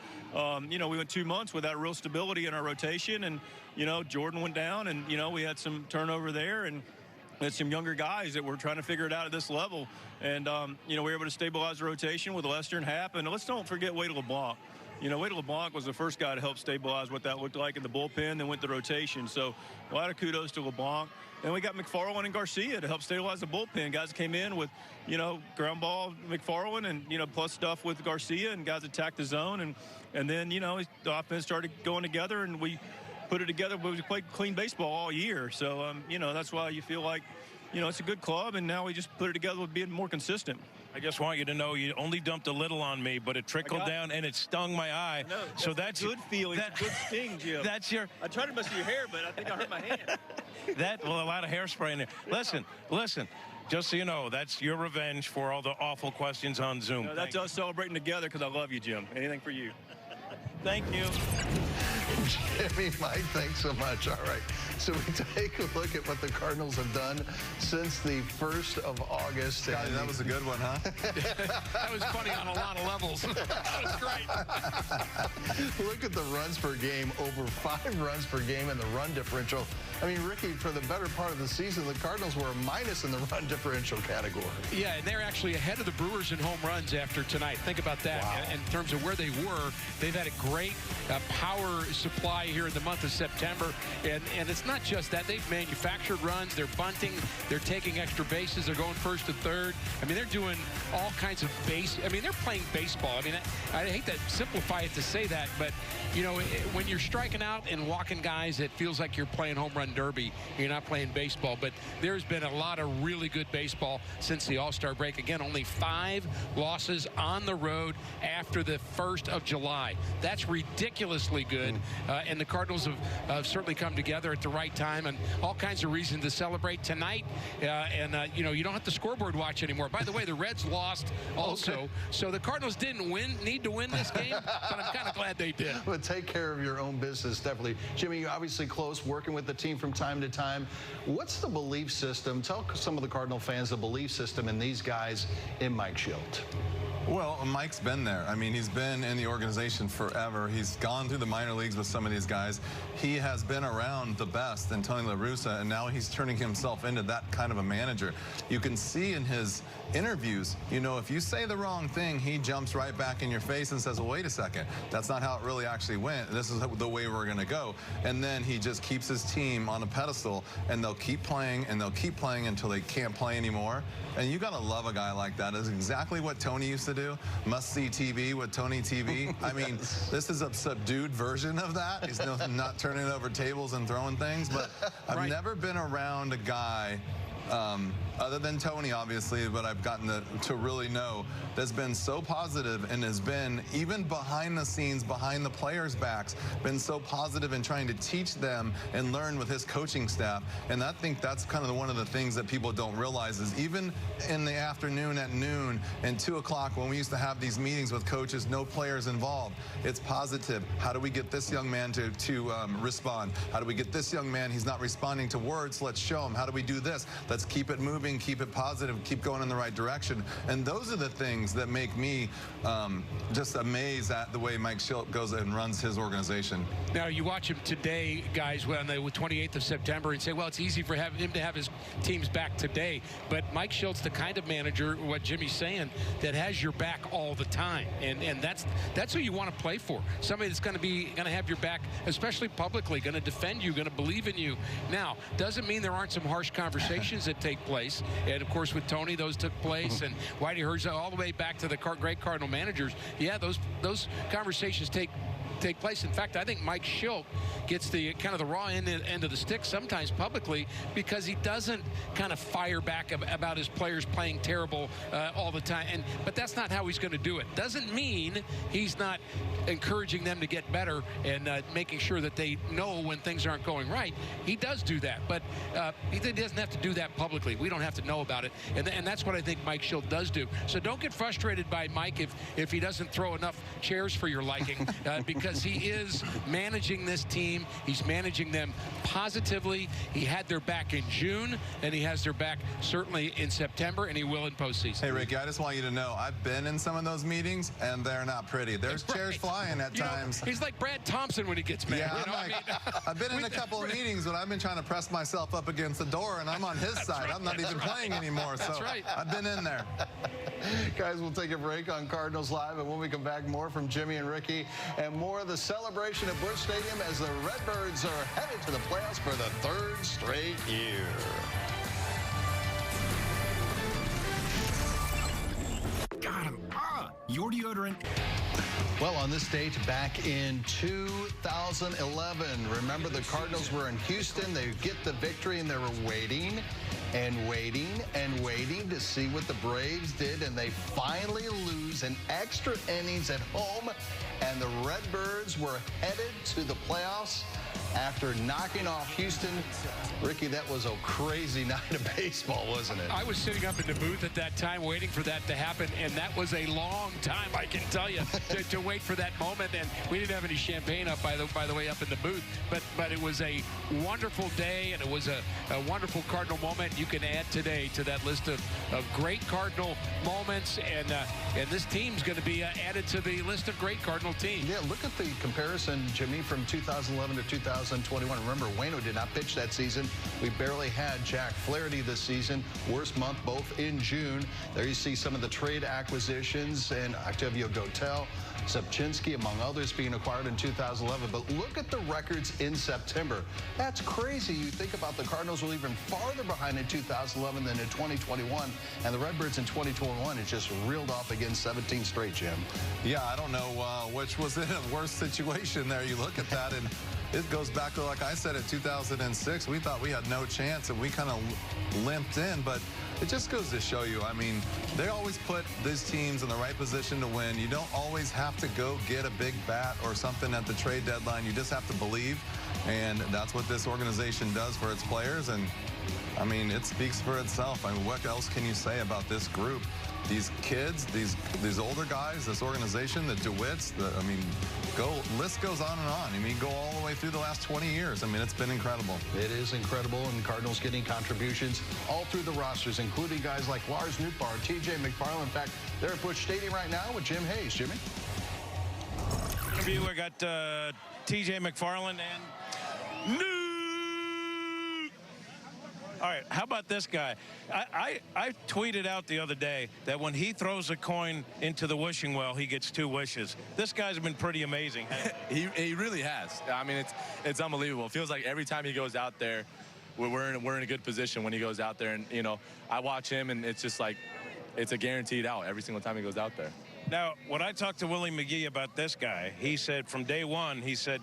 we went 2 months without real stability in our rotation, and, Jordan went down, and, we had some turnover there, and we had some younger guys that were trying to figure it out at this level. And, we were able to stabilize the rotation with Lester and Happ. And let's don't forget Wade LeBlanc. Wade LeBlanc was the first guy to help stabilize what that looked like in the bullpen, then went to rotation. So a lot of kudos to LeBlanc. And we got McFarland and Garcia to help stabilize the bullpen. Guys came in with, ground ball McFarland and, plus stuff with Garcia, and guys attacked the zone. And then, the offense started going together, and we put it together. But we played clean baseball all year. So, that's why you feel like, it's a good club, and now we just put it together with being more consistent. I just want you to know you only dumped a little on me, but it trickled down and it stung my eye. No, so that's a good feeling. It's a good sting, Jim. That's your. I tried to mess with your hair, but I think I hurt my hand. A lot of hairspray in there. Listen. Just so you know, that's your revenge for all the awful questions on Zoom. No, that's us celebrating together because I love you, Jim. Anything for you. Thank you. Jimmy, Mike, thanks so much. All right, so we take a look at what the Cardinals have done since the 1st of August. Scotty, that was a good one, huh? That was funny on a lot of levels. That was great. Look at the runs per game, over 5 runs per game in the run differential. I mean, Ricky, for the better part of the season, the Cardinals were a minus in the run differential category. Yeah, and they're actually ahead of the Brewers in home runs after tonight. Think about that. Wow. In terms of where they were, they've had a great power supply here in the month of September. And it's not just that. They've manufactured runs. They're bunting. They're taking extra bases. They're going first to third. I mean, they're doing all kinds of they're playing baseball. I mean, I hate to simplify it to say that, but, when you're striking out and walking guys, it feels like you're playing home run derby. You're not playing baseball. But there's been a lot of really good baseball since the All-Star break. Again, only 5 losses on the road after the 1st of July. That's ridiculously good. And the Cardinals have certainly come together at the right time, and all kinds of reasons to celebrate tonight. You don't have to scoreboard watch anymore. By the way, the Reds lost also. Okay. So the Cardinals didn't need to win this game, but I'm kind of glad they did. But take care of your own business, definitely. Jimmy, you're obviously close, working with the team from time to time. What's the belief system? Tell some of the Cardinal fans the belief system in these guys in Mike Shildt. Well, Mike's been there. I mean, he's been in the organization forever. He's gone through the minor leagues with some of these guys. He has been around the best in Tony La Russa, and now he's turning himself into that kind of a manager. You can see in his interviews, if you say the wrong thing, he jumps right back in your face and says, well, wait a second, that's not how it really actually went. This is the way we're going to go. And then he just keeps his team on a pedestal, and they'll keep playing, and they'll keep playing until they can't play anymore. And you got to love a guy like that. That's exactly what Tony used to do. Must-see TV with Tony TV. I mean, this is a subdued version of that. He's not turning over tables and throwing things, but I've never been around a guy other than Tony, obviously, but I've gotten to really know, that's been so positive and has been, even behind the scenes, behind the players' backs, been so positive in trying to teach them and learn with his coaching staff. And I think that's kind of one of the things that people don't realize is even in the afternoon at noon and 2 o'clock when we used to have these meetings with coaches, no players involved, it's positive. How do we get this young man to respond? How do we get this young man, he's not responding to words, let's show him. How do we do this? Let's keep it moving, keep it positive, keep going in the right direction. And those are the things that make me just amazed at the way Mike Shildt goes and runs his organization. Now, you watch him today, guys, when the 28th of September, and say, well, it's easy for him to have his teams back today. But Mike Shildt's the kind of manager, what Jimmy's saying, that has your back all the time. And that's who you want to play for. Somebody that's going to have your back, especially publicly, going to defend you, going to believe in you. Now, doesn't mean there aren't some harsh conversations that take place. And, of course, with Tony, those took place. And Whitey Herzog, all the way back to the great Cardinal managers. Yeah, those conversations take take place. In fact, I think Mike Shildt gets the kind of the raw end of the stick sometimes publicly because he doesn't kind of fire back about his players playing terrible all the time. But that's not how he's going to do it. Doesn't mean he's not encouraging them to get better and making sure that they know when things aren't going right. He does do that, but he doesn't have to do that publicly. We don't have to know about it, and that's what I think Mike Shildt does do. So don't get frustrated by Mike if he doesn't throw enough chairs for your liking, because he is managing this team. He's managing them positively. He had their back in June, and he has their back certainly in September, and he will in postseason. Hey, Ricky, I just want you to know I've been in some of those meetings, and they're not pretty. There's chairs flying at times. He's like Brad Thompson when he gets mad. Yeah, I've been in a couple of meetings when I've been trying to press myself up against the door, and I'm on his side. I'm not even playing anymore. So I've been in there. Guys, we'll take a break on Cardinals Live, and when we come back, more from Jimmy and Ricky, and more of the celebration at Busch Stadium as the Redbirds are headed to the playoffs for the 3rd straight year. Got him. Your deodorant. Well, on this date back in 2011, remember the Cardinals were in Houston. They get the victory, and they were waiting and waiting and waiting to see what the Braves did, and they finally lose in extra innings at home, and the Redbirds were headed to the playoffs after knocking off Houston. Ricky, that was a crazy night of baseball, wasn't it? I was sitting up in the booth at that time waiting for that to happen, and that was a long time, I can tell you, to wait for that moment. And we didn't have any champagne up, by the way, up in the booth, but it was a wonderful day, and it was a wonderful Cardinal moment. You can add today to that list of great Cardinal moments, and this team's going to be added to the list of great Cardinal teams. Yeah, look at the comparison, Jimmy, from 2011 to 2021. Remember, Waino did not pitch that season. We barely had Jack Flaherty this season. Worst month, both in June. There you see some of the trade acquisitions, and Octavio Gotel, Sepchinski, among others, being acquired in 2011. But look at the records in September. That's crazy. You think about the Cardinals were even farther behind in 2011 than in 2021, and the Redbirds in 2021 had just reeled off again 17 straight, Jim. Yeah, I don't know which was in a worse situation there. You look at that, and it goes back to, like I said, in 2006, we thought we had no chance, and we kind of limped in, but it just goes to show you, I mean, they always put these teams in the right position to win. You don't always have to go get a big bat or something at the trade deadline. You just have to believe, and that's what this organization does for its players, and, I mean, it speaks for itself. I mean, what else can you say about this group? These kids, these older guys, this organization, the DeWitts, I mean, list goes on and on. I mean, go all the way through the last 20 years. I mean, it's been incredible. It is incredible, and Cardinals getting contributions all through the rosters, including guys like Lars Nootbaar, T.J. McFarland. In fact, they're at Busch Stadium right now with Jim Hayes. Jimmy? Interview, I got T.J. McFarland and All right, how about this guy? I tweeted out the other day that when he throws a coin into the wishing well, he gets 2 wishes. This guy's been pretty amazing. He really has. I mean, it's unbelievable. It feels like every time he goes out there, we're in a good position when he goes out there. And, you know, I watch him, and it's just like it's a guaranteed out every single time he goes out there. Now, when I talked to Willie McGee about this guy, he said from day one, he said,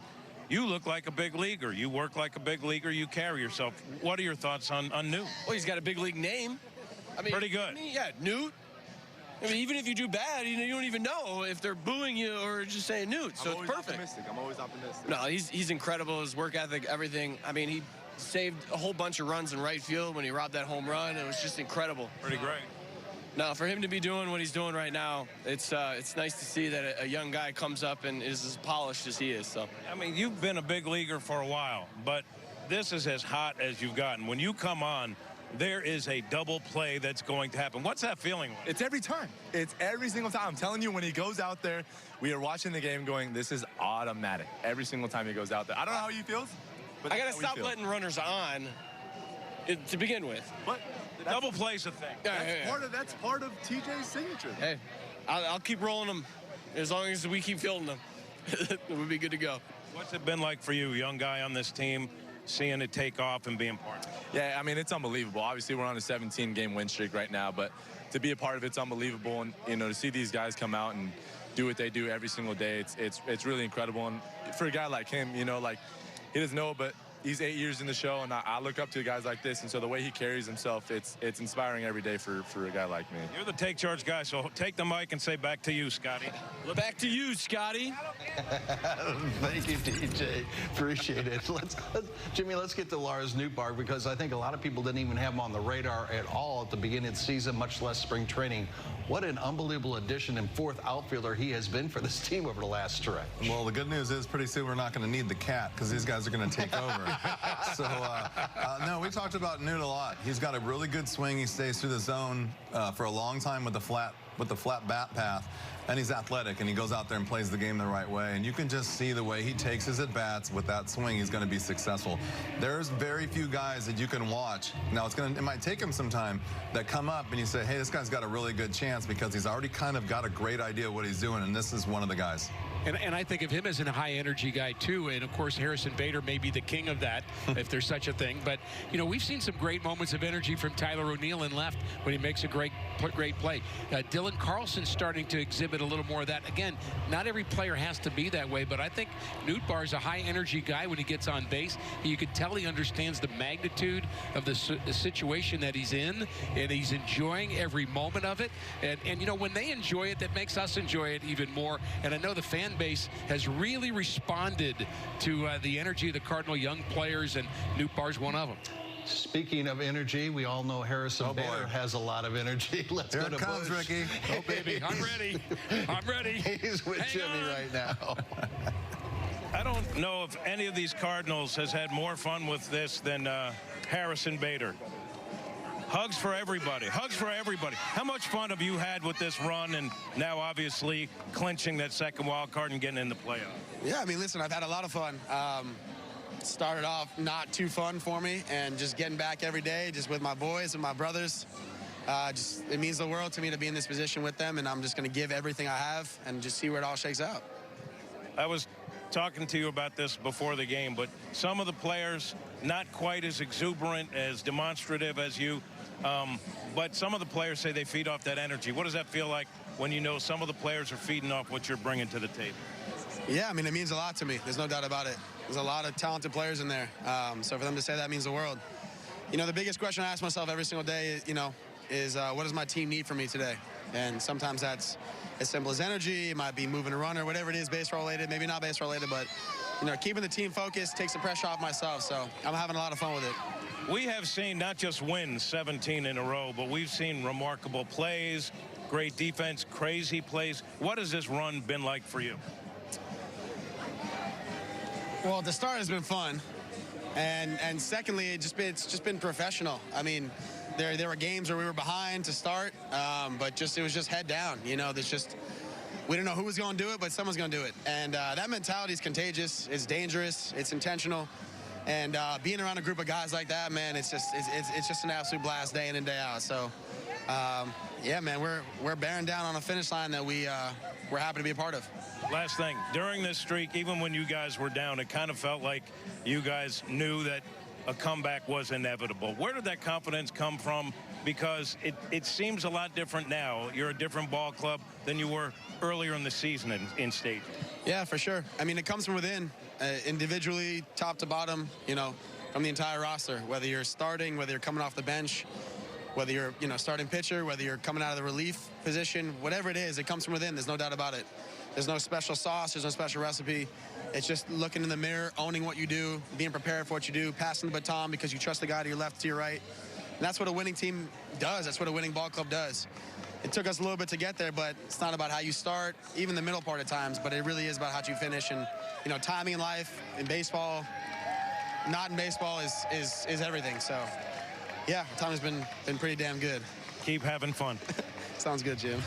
you look like a big leaguer. You work like a big leaguer. You carry yourself. What are your thoughts on Newt? Well, he's got a big league name. I mean, pretty good. I mean, yeah, Newt. I mean, even if you do bad, you don't even know if they're booing you or just saying Newt. So it's perfect. I'm always optimistic. No, he's incredible. His work ethic, everything. I mean, he saved a whole bunch of runs in right field when he robbed that home run. It was just incredible. Pretty great. Now, for him to be doing what he's doing right now, it's nice to see that a young guy comes up and is as polished as he is. So, I mean, you've been a big leaguer for a while, but this is as hot as you've gotten. When you come on, there is a double play that's going to happen. What's that feeling like? It's every time. It's every single time. I'm telling you, when he goes out there, we are watching the game going, this is automatic. Every single time he goes out there. I don't know how he feels, but I got to stop letting runners on to begin with. What? Double play's a thing. That's part of TJ's signature. Hey, I'll keep rolling them as long as we keep fielding them. We'll be good to go. What's it been like for you, young guy on this team, seeing it take off and being part of it? Yeah, I mean, it's unbelievable. Obviously, we're on a 17-game win streak right now, but to be a part of it's unbelievable. And, you know, to see these guys come out and do what they do every single day. It's really incredible. And for a guy like him, you know, like, he doesn't know, but he's 8 years in the show, and I look up to guys like this, and so the way he carries himself, it's inspiring every day for a guy like me. You're the take charge guy, so take the mic and say back to you, Scotty. Back to you, Scotty. Thank you, DJ. Appreciate it. Jimmy, let's get to Lars Nootbaar, because I think a lot of people didn't even have him on the radar at all at the beginning of the season, much less spring training. What an unbelievable addition and fourth outfielder he has been for this team over the last stretch. Well, the good news is pretty soon we're not going to need the cat, because these guys are going to take over. So, no, we talked about Newt a lot. He's got a really good swing. He stays through the zone for a long time with the flat bat path. And he's athletic, and he goes out there and plays the game the right way. And you can just see the way he takes his at-bats with that swing, he's going to be successful. There's very few guys that you can watch. Now, it might take him some time, that come up and you say, hey, this guy's got a really good chance, because he's already kind of got a great idea of what he's doing, and this is one of the guys. And I think of him as a high-energy guy, too. And, of course, Harrison Bader may be the king of that, if there's such a thing. But, you know, we've seen some great moments of energy from Tyler O'Neill in left when he makes a great play. Dylan Carlson's starting to exhibit a little more of that. Again, not every player has to be that way, but I think Nootbaar's a high-energy guy when he gets on base. You can tell he understands the magnitude of the situation that he's in, and he's enjoying every moment of it. And you know, when they enjoy it, that makes us enjoy it even more. And I know the fan base has really responded to the energy of the Cardinal young players, and Nootbaar's one of them. Speaking of energy, we all know Harrison Bader has a lot of energy. Let's Here go to it comes, Bush. Ricky. Oh, baby, I'm ready. I'm ready. He's with Hang Jimmy on. right now. I don't know if any of these Cardinals has had more fun with this than Harrison Bader. Hugs for everybody. Hugs for everybody. How much fun have you had with this run, and now obviously clinching that second wild card and getting in the playoff? Yeah, I mean, listen, I've had a lot of fun. Started off not too fun for me, and just getting back every day, just with my boys and my brothers. It means the world to me to be in this position with them, and I'm just going to give everything I have and just see where it all shakes out. I was talking to you about this before the game, but some of the players not quite as exuberant, as demonstrative as you, but some of the players say they feed off that energy. What does that feel like when you know some of the players are feeding off what you're bringing to the table? Yeah, I mean, it means a lot to me. There's no doubt about it. There's a lot of talented players in there. So for them to say that means the world. You know, the biggest question I ask myself every single day, you know, is what does my team need from me today? And sometimes that's as simple as energy. It might be moving a runner, whatever it is, baseball related, maybe not baseball related, but, you know, keeping the team focused takes the pressure off myself. So I'm having a lot of fun with it. We have seen not just wins 17 in a row, but we've seen remarkable plays, great defense, crazy plays. What has this run been like for you? Well, the start has been fun, and secondly, it's just been professional. I mean, there were games where we were behind to start, but it was just head down. You know, we didn't know who was going to do it, but someone's going to do it, and that mentality is contagious. It's dangerous. It's intentional, and being around a group of guys like that, man, it's just an absolute blast day in and day out. So, yeah, man, we're bearing down on a finish line that we're happy to be a part of. Last thing, during this streak, even when you guys were down, it kind of felt like you guys knew that a comeback was inevitable. Where did that confidence come from? Because it seems a lot different now. You're a different ball club than you were earlier in the season in stage. Yeah, for sure. I mean, it comes from within, individually, top to bottom, you know, from the entire roster. Whether you're starting, whether you're coming off the bench, whether you're, you know, starting pitcher, whether you're coming out of the relief position, whatever it is, it comes from within. There's no doubt about it. There's no special sauce. There's no special recipe. It's just looking in the mirror, owning what you do, being prepared for what you do, passing the baton because you trust the guy to your left, to your right. And that's what a winning team does. That's what a winning ball club does. It took us a little bit to get there, but it's not about how you start, even the middle part at times, but it really is about how you finish. And, you know, timing in life, in baseball, not in baseball is everything. So, yeah, time has been pretty damn good. Keep having fun. Sounds good, Jim.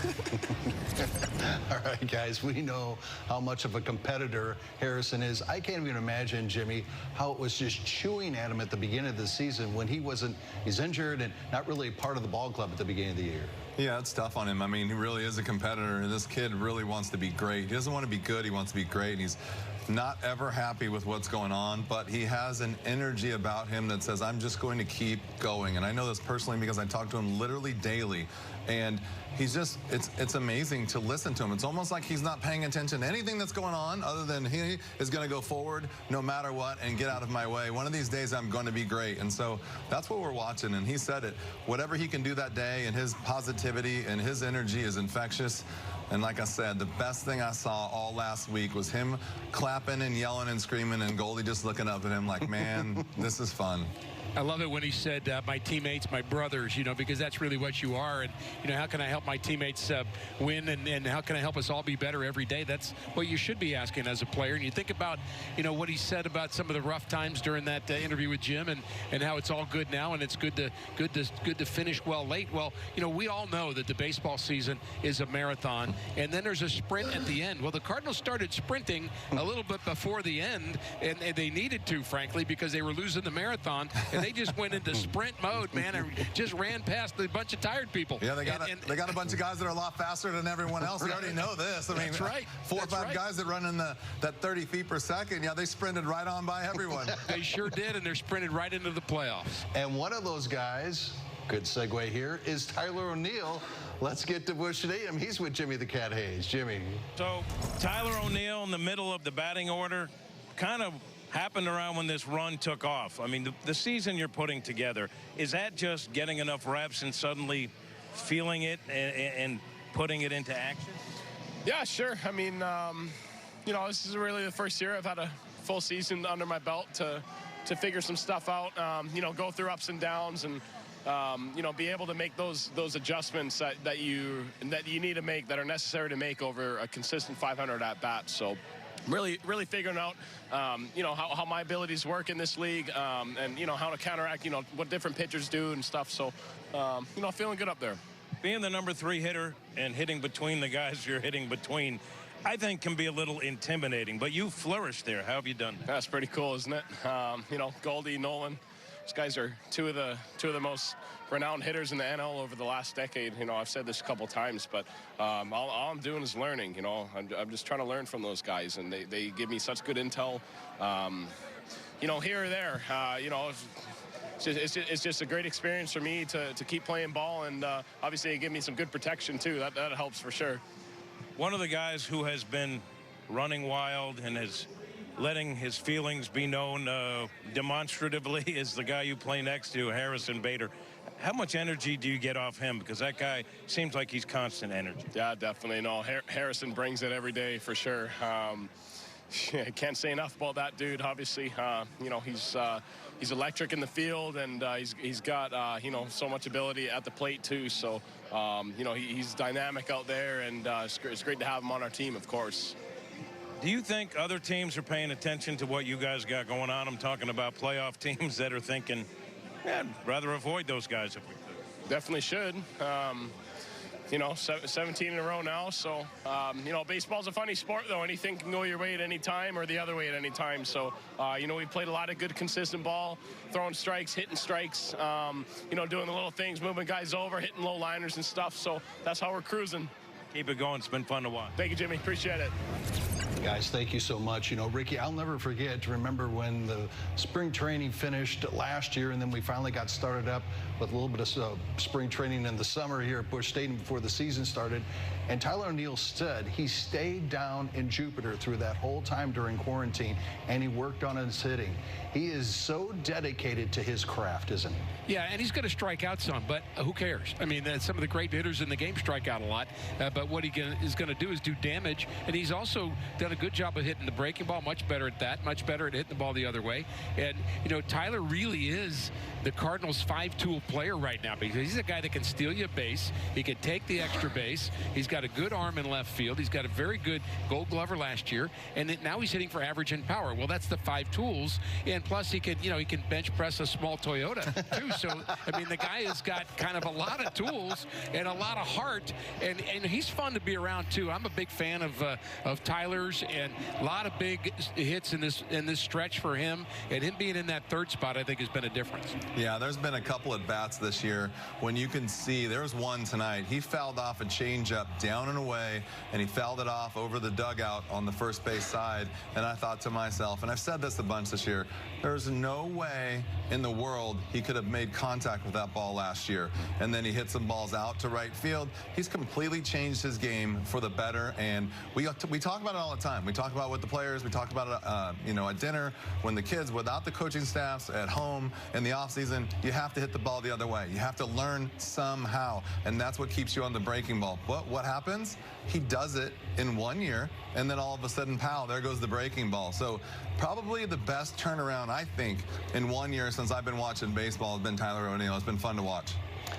All right, guys, we know how much of a competitor Harrison is. I can't even imagine, Jimmy, how it was just chewing at him at the beginning of the season when he's injured and not really part of the ball club at the beginning of the year. Yeah, it's tough on him. I mean, he really is a competitor, and this kid really wants to be great. He doesn't want to be good. He wants to be great. And he's not ever happy with what's going on, but he has an energy about him that says, I'm just going to keep going. And I know this personally because I talk to him literally daily. And he's just, it's amazing to listen to him. It's almost like he's not paying attention to anything that's going on other than he is going to go forward no matter what and get out of my way. One of these days I'm going to be great. And so that's what we're watching. And he said it. Whatever he can do that day, and his positivity and his energy is infectious. And like I said, the best thing I saw all last week was him clapping and yelling and screaming, and Goldie just looking up at him like, man, this is fun. I love it when he said, my teammates, my brothers, because that's really what you are. And, how can I help my teammates win, and how can I help us all be better every day? That's what you should be asking as a player. And you think about, what he said about some of the rough times during that interview with Jim, and how it's all good now, and it's good to finish well late. Well, we all know that the baseball season is a marathon, and then there's a sprint at the end. Well, the Cardinals started sprinting a little bit before the end, and they needed to, frankly, because they were losing the marathon. And they just went into sprint mode, man, and just ran past a bunch of tired people. Yeah, they got a bunch of guys that are a lot faster than everyone else. We already know this. I mean, that's right. 4 or 5 guys that run in that 30 feet per second. Yeah, they sprinted right on by everyone. They sure did, and they're sprinted right into the playoffs. And one of those guys, good segue here, is Tyler O'Neill. Let's get to Bush Stadium. He's with Jimmy the Cat Hayes. Jimmy. So Tyler O'Neill in the middle of the batting order, kind of happened around when this run took off. I mean, the season you're putting together, is that just getting enough reps and suddenly feeling it and putting it into action? Yeah, sure. I mean, this is really the first year I've had a full season under my belt to figure some stuff out, go through ups and downs, and be able to make those adjustments that you need to make, that are necessary to make over a consistent 500 at bat. So really figuring out, how my abilities work in this league, and, how to counteract, what different pitchers do and stuff. So, feeling good up there. Being the number 3 hitter and hitting between the guys you're hitting between, I think can be a little intimidating, but you flourished there. How have you done that? That's pretty cool, isn't it? Goldie, Nolan, these guys are two of the most renowned hitters in the NL over the last decade. I've said this a couple times, but all I'm doing is learning. I'm just trying to learn from those guys, and they give me such good intel. Here or there, it's just a great experience for me to keep playing ball, and obviously it gave me some good protection too. That helps for sure. One of the guys who has been running wild and is letting his feelings be known demonstratively is the guy you play next to, Harrison Bader. How much energy do you get off him? Because that guy seems like he's constant energy. Yeah, definitely. No, Harrison brings it every day for sure. I can't say enough about that dude. Obviously, he's electric in the field, and he's got so much ability at the plate too. So he's dynamic out there, and it's great to have him on our team, of course. Do you think other teams are paying attention to what you guys got going on? I'm talking about playoff teams that are thinking, yeah, I'd rather avoid those guys if we could. Definitely should. 17 in a row now. So, baseball's a funny sport, though. Anything can go your way at any time or the other way at any time. So, we played a lot of good, consistent ball, throwing strikes, hitting strikes, doing the little things, moving guys over, hitting low liners and stuff. So that's how we're cruising. Keep it going. It's been fun to watch. Thank you, Jimmy. Appreciate it. Guys, thank you so much. Ricky, I'll never forget, remember when the spring training finished last year, and then we finally got started up with a little bit of spring training in the summer here at Busch Stadium before the season started. And Tyler O'Neill said he stayed down in Jupiter through that whole time during quarantine, and he worked on his hitting. He is so dedicated to his craft, isn't he? Yeah, and he's going to strike out some, but who cares? I mean, some of the great hitters in the game strike out a lot, but what he is going to do is do damage, and he's also done a good job of hitting the breaking ball, much better at that, much better at hitting the ball the other way. And, Tyler really is the Cardinals' 5-tool player right now, because he's a guy that can steal you a base. He can take the extra base. He's got a good arm in left field. He's got a very good Gold Glover last year, and now he's hitting for average and power. Well, that's the 5 tools, and plus he can, he can bench press a small Toyota too. So I mean, the guy has got kind of a lot of tools and a lot of heart, and he's fun to be around too. I'm a big fan of Tyler's, and a lot of big hits in this stretch for him, and him being in that third spot I think has been a difference. Yeah, there's been a couple at bats this year when you can see, there was one tonight, he fouled off a changeup down and away, and he fouled it off over the dugout on the first base side, and I thought to myself, and I've said this a bunch this year, there's no way in the world he could have made contact with that ball last year, and then he hit some balls out to right field. He's completely changed his game for the better, and we talk about it all the time. We talk about it with the players, we talk about it at dinner, when the kids, without the coaching staffs, at home, in the offseason, you have to hit the ball the other way. You have to learn somehow, and that's what keeps you on the breaking ball. But what happens? He does it in 1 year, and then all of a sudden, pow, there goes the breaking ball. So probably the best turnaround, I think, in 1 year since I've been watching baseball has been Tyler O'Neill. It's been fun to watch.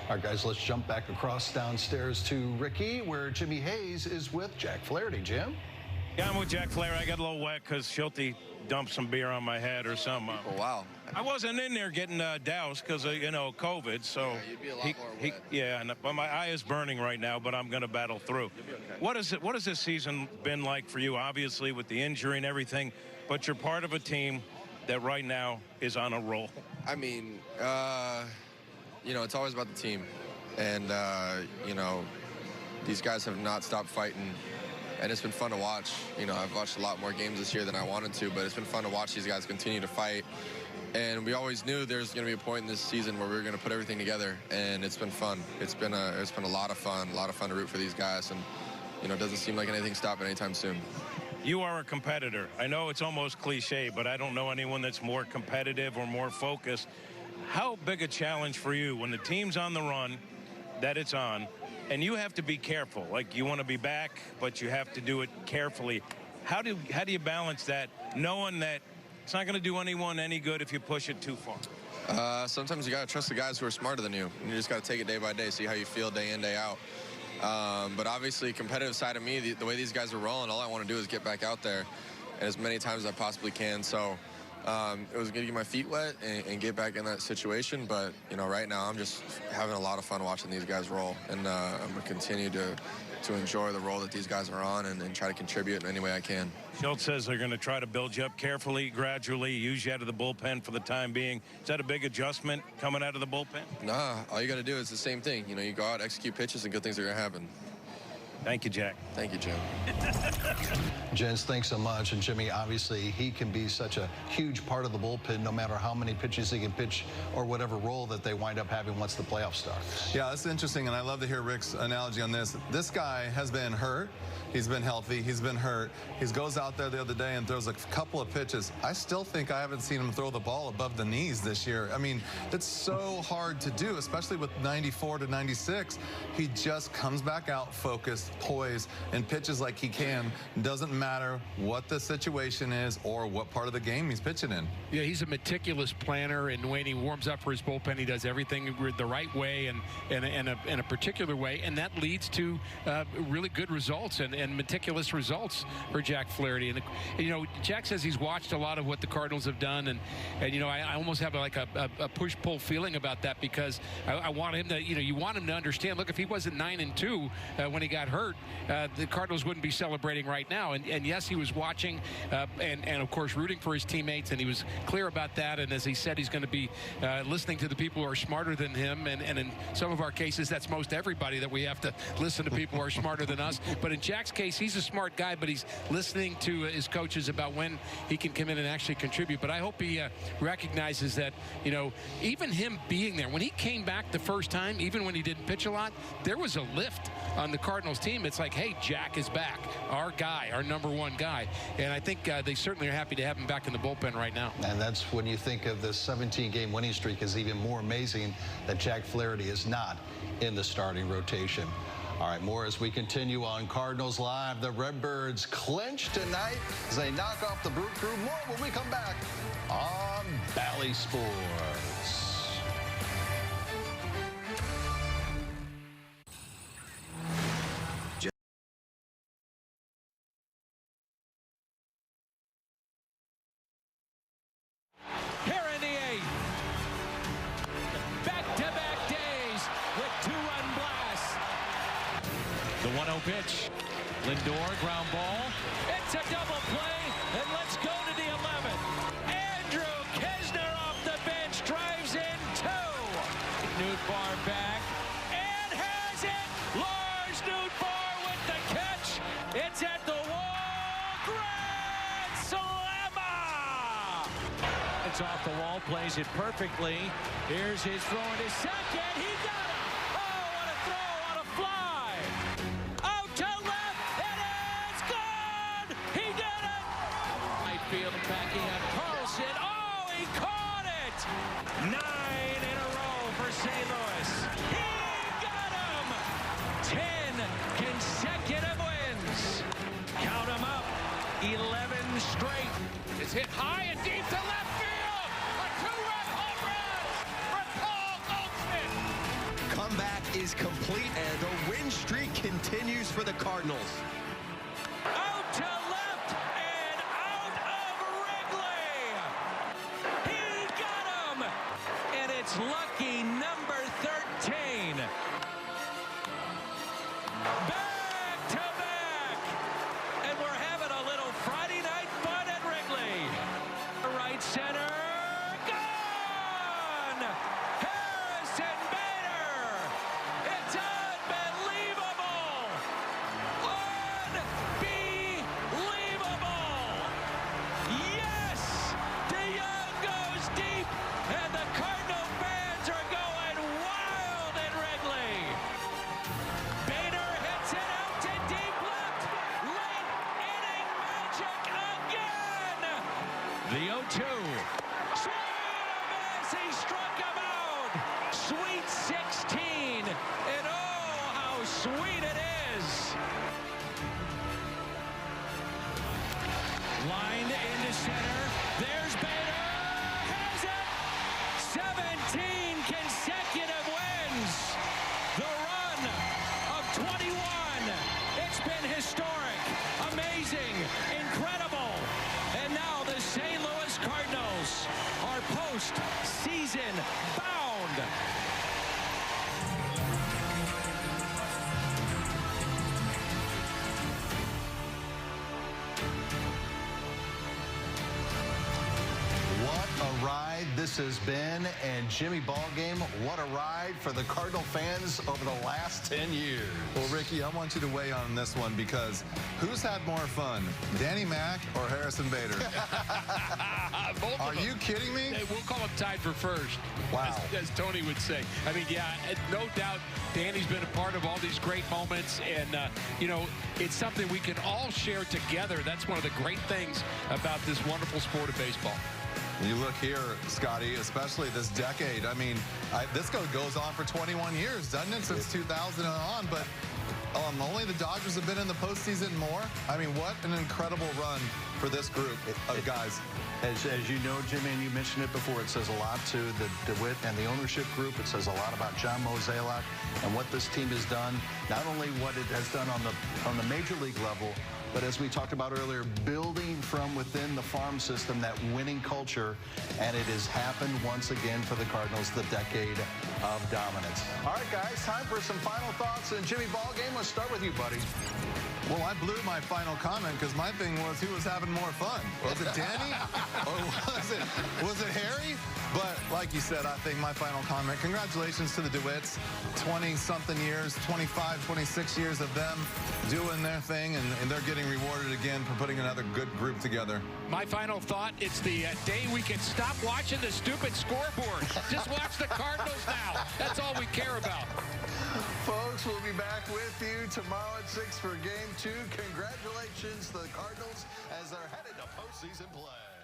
All right, guys, let's jump back across downstairs to Ricky, where Jimmy Hayes is with Jack Flaherty. Jim? Yeah, I'm with Jack Flaherty. I got a little wet because Schulte dumped some beer on my head or something. Oh, wow. I wasn't in there getting doused because of, COVID, so. Yeah, you'd be a lot more wet. Yeah, but my eye is burning right now, but I'm going to battle through. You'll be okay. What has this season been like for you, obviously, with the injury and everything, but you're part of a team that right now is on a roll? I mean, it's always about the team. And, these guys have not stopped fighting. And it's been fun to watch. I've watched a lot more games this year than I wanted to, but it's been fun to watch these guys continue to fight. And we always knew there's going to be a point in this season where we were going to put everything together, and it's been fun. It's been a lot of fun to root for these guys, and it doesn't seem like anything's stopping anytime soon. You are a competitor. I know it's almost cliche, but I don't know anyone that's more competitive or more focused. How big a challenge for you when the team's on the run that it's on, and you have to be careful? Like, you want to be back, but you have to do it carefully. How do you balance that, knowing that it's not going to do anyone any good if you push it too far? Sometimes you got to trust the guys who are smarter than you. You just got to take it day by day, see how you feel day in, day out. But obviously, competitive side of me, the way these guys are rolling, all I want to do is get back out there and as many times as I possibly can. So it was going to get my feet wet and get back in that situation. But, right now I'm just having a lot of fun watching these guys roll. And I'm going to continue to enjoy the role that these guys are on and try to contribute in any way I can. Schultz says they're going to try to build you up carefully, gradually, use you out of the bullpen for the time being. Is that a big adjustment coming out of the bullpen? Nah, all you got to do is the same thing. You go out, execute pitches, and good things are going to happen. Thank you, Jack. Thank you, Jim. Jens, thanks so much. And Jimmy, obviously, he can be such a huge part of the bullpen no matter how many pitches he can pitch or whatever role that they wind up having once the playoffs start. Yeah, that's interesting, and I love to hear Rick's analogy on this. This guy has been hurt. He's been healthy. He's been hurt. He goes out there the other day and throws a couple of pitches. I still think I haven't seen him throw the ball above the knees this year. I mean, it's so hard to do, especially with 94 to 96. He just comes back out, focused, poised, and pitches like he can. Doesn't matter what the situation is or what part of the game he's pitching in. Yeah, he's a meticulous planner, and when he warms up for his bullpen, he does everything the right way and in a particular way, and that leads to really good results and meticulous results for Jack Flaherty. And Jack says he's watched a lot of what the Cardinals have done, and I almost have like a push-pull feeling about that, because I want him to, you want him to understand, look, if he wasn't 9-2 when he got hurt, the Cardinals wouldn't be celebrating right now. And yes, he was watching and of course rooting for his teammates, and he was clear about that. And as he said, he's going to be listening to the people who are smarter than him, and in some of our cases, that's most everybody, that we have to listen to people who are smarter than us. But in Jack's case, he's a smart guy, but he's listening to his coaches about when he can come in and actually contribute. But I hope he recognizes that, even him being there, when he came back the first time, even when he didn't pitch a lot, there was a lift on the Cardinals team. It's like, hey, Jack is back, our guy, our #1 guy. And I think they certainly are happy to have him back in the bullpen right now. And that's when you think of the 17-game winning streak is even more amazing that Jack Flaherty is not in the starting rotation. All right, more as we continue on Cardinals Live. The Redbirds clinch tonight as they knock off the Brew Crew. More when we come back on Bally Sports. pitch. Lindor, ground ball. It's a double play, and let's go to the 11th. Andrew Knizner off the bench, drives in 2. Nootbaar back, and has it. Lars Nootbaar with the catch. It's at the wall. Grand slammer. It's off the wall, plays it perfectly. Here's his throw into second. He got it. Oh, what a throw, what a fly. Out to left, it is gone. He did it. Right field backing up Carlson. Oh, he caught it. 9 in a row for St. Louis. He got him. 10 consecutive wins. Count them up. 11 straight. It's hit high and deep to left field. A 2-run home run for Paul Goldschmidt. Comeback is complete, and the win streak continues for the Cardinals. Out to left and out of Wrigley. He got him. And it's lucky number 13. Back to back. And we're having a little Friday night fun at Wrigley. Right center. Gone. Harrison Bader. It's unbelievable. Unbelievable. Yes. DeYoung goes deep. And the Cardinal fans are going wild at Wrigley. Bader hits it out to deep left. Late inning magic again. The 0-2. Sweet he struck him out. Sweet 16. And oh, how sweet it is. Lined into center. There's Bader. Has it. 17 consecutive wins. The run of 21. It's been historic, amazing, incredible. And now the St. Louis Cardinals are post-season bound. What a ride this has been. And Jimmy Ballgame, what a ride for the Cardinal fans over the last 10 years. Well, Ricky, I want you to weigh on this one because who's had more fun, Danny Mac or Harrison Bader? Are you kidding me? We'll call him tied for first. Wow. As Tony would say. I mean, yeah, no doubt Danny's been a part of all these great moments. And, you know, it's something we can all share together. That's one of the great things about this wonderful sport of baseball. You look here, Scotty, especially this decade. I mean, this goes on for 21 years, doesn't it? Since 2000 and on. But only the Dodgers have been in the postseason more. I mean, what an incredible run for this group of guys. As you know, Jimmy, and you mentioned it before, it says a lot to the DeWitt and the ownership group. It says a lot about John Mozeliak and what this team has done. Not only what it has done on the major league level, but as we talked about earlier, building from within the farm system that winning culture, and it has happened once again for the Cardinals, the decade of dominance. All right, guys, time for some final thoughts. And Jimmy Ballgame, let's start with you, buddy. Well, I blew my final comment because my thing was who was having more fun. Was it Danny or was it Harry? But like you said, I think my final comment, congratulations to the DeWitts. 20-something years, 25, 26 years of them doing their thing, and they're getting rewarded again for putting another good group together. My final thought, it's the day we can stop watching the stupid scoreboard. Just watch the Cardinals now. That's all we care about. Folks, we'll be back with you tomorrow at 6 for Game 2. Congratulations to the Cardinals as they're headed to postseason play.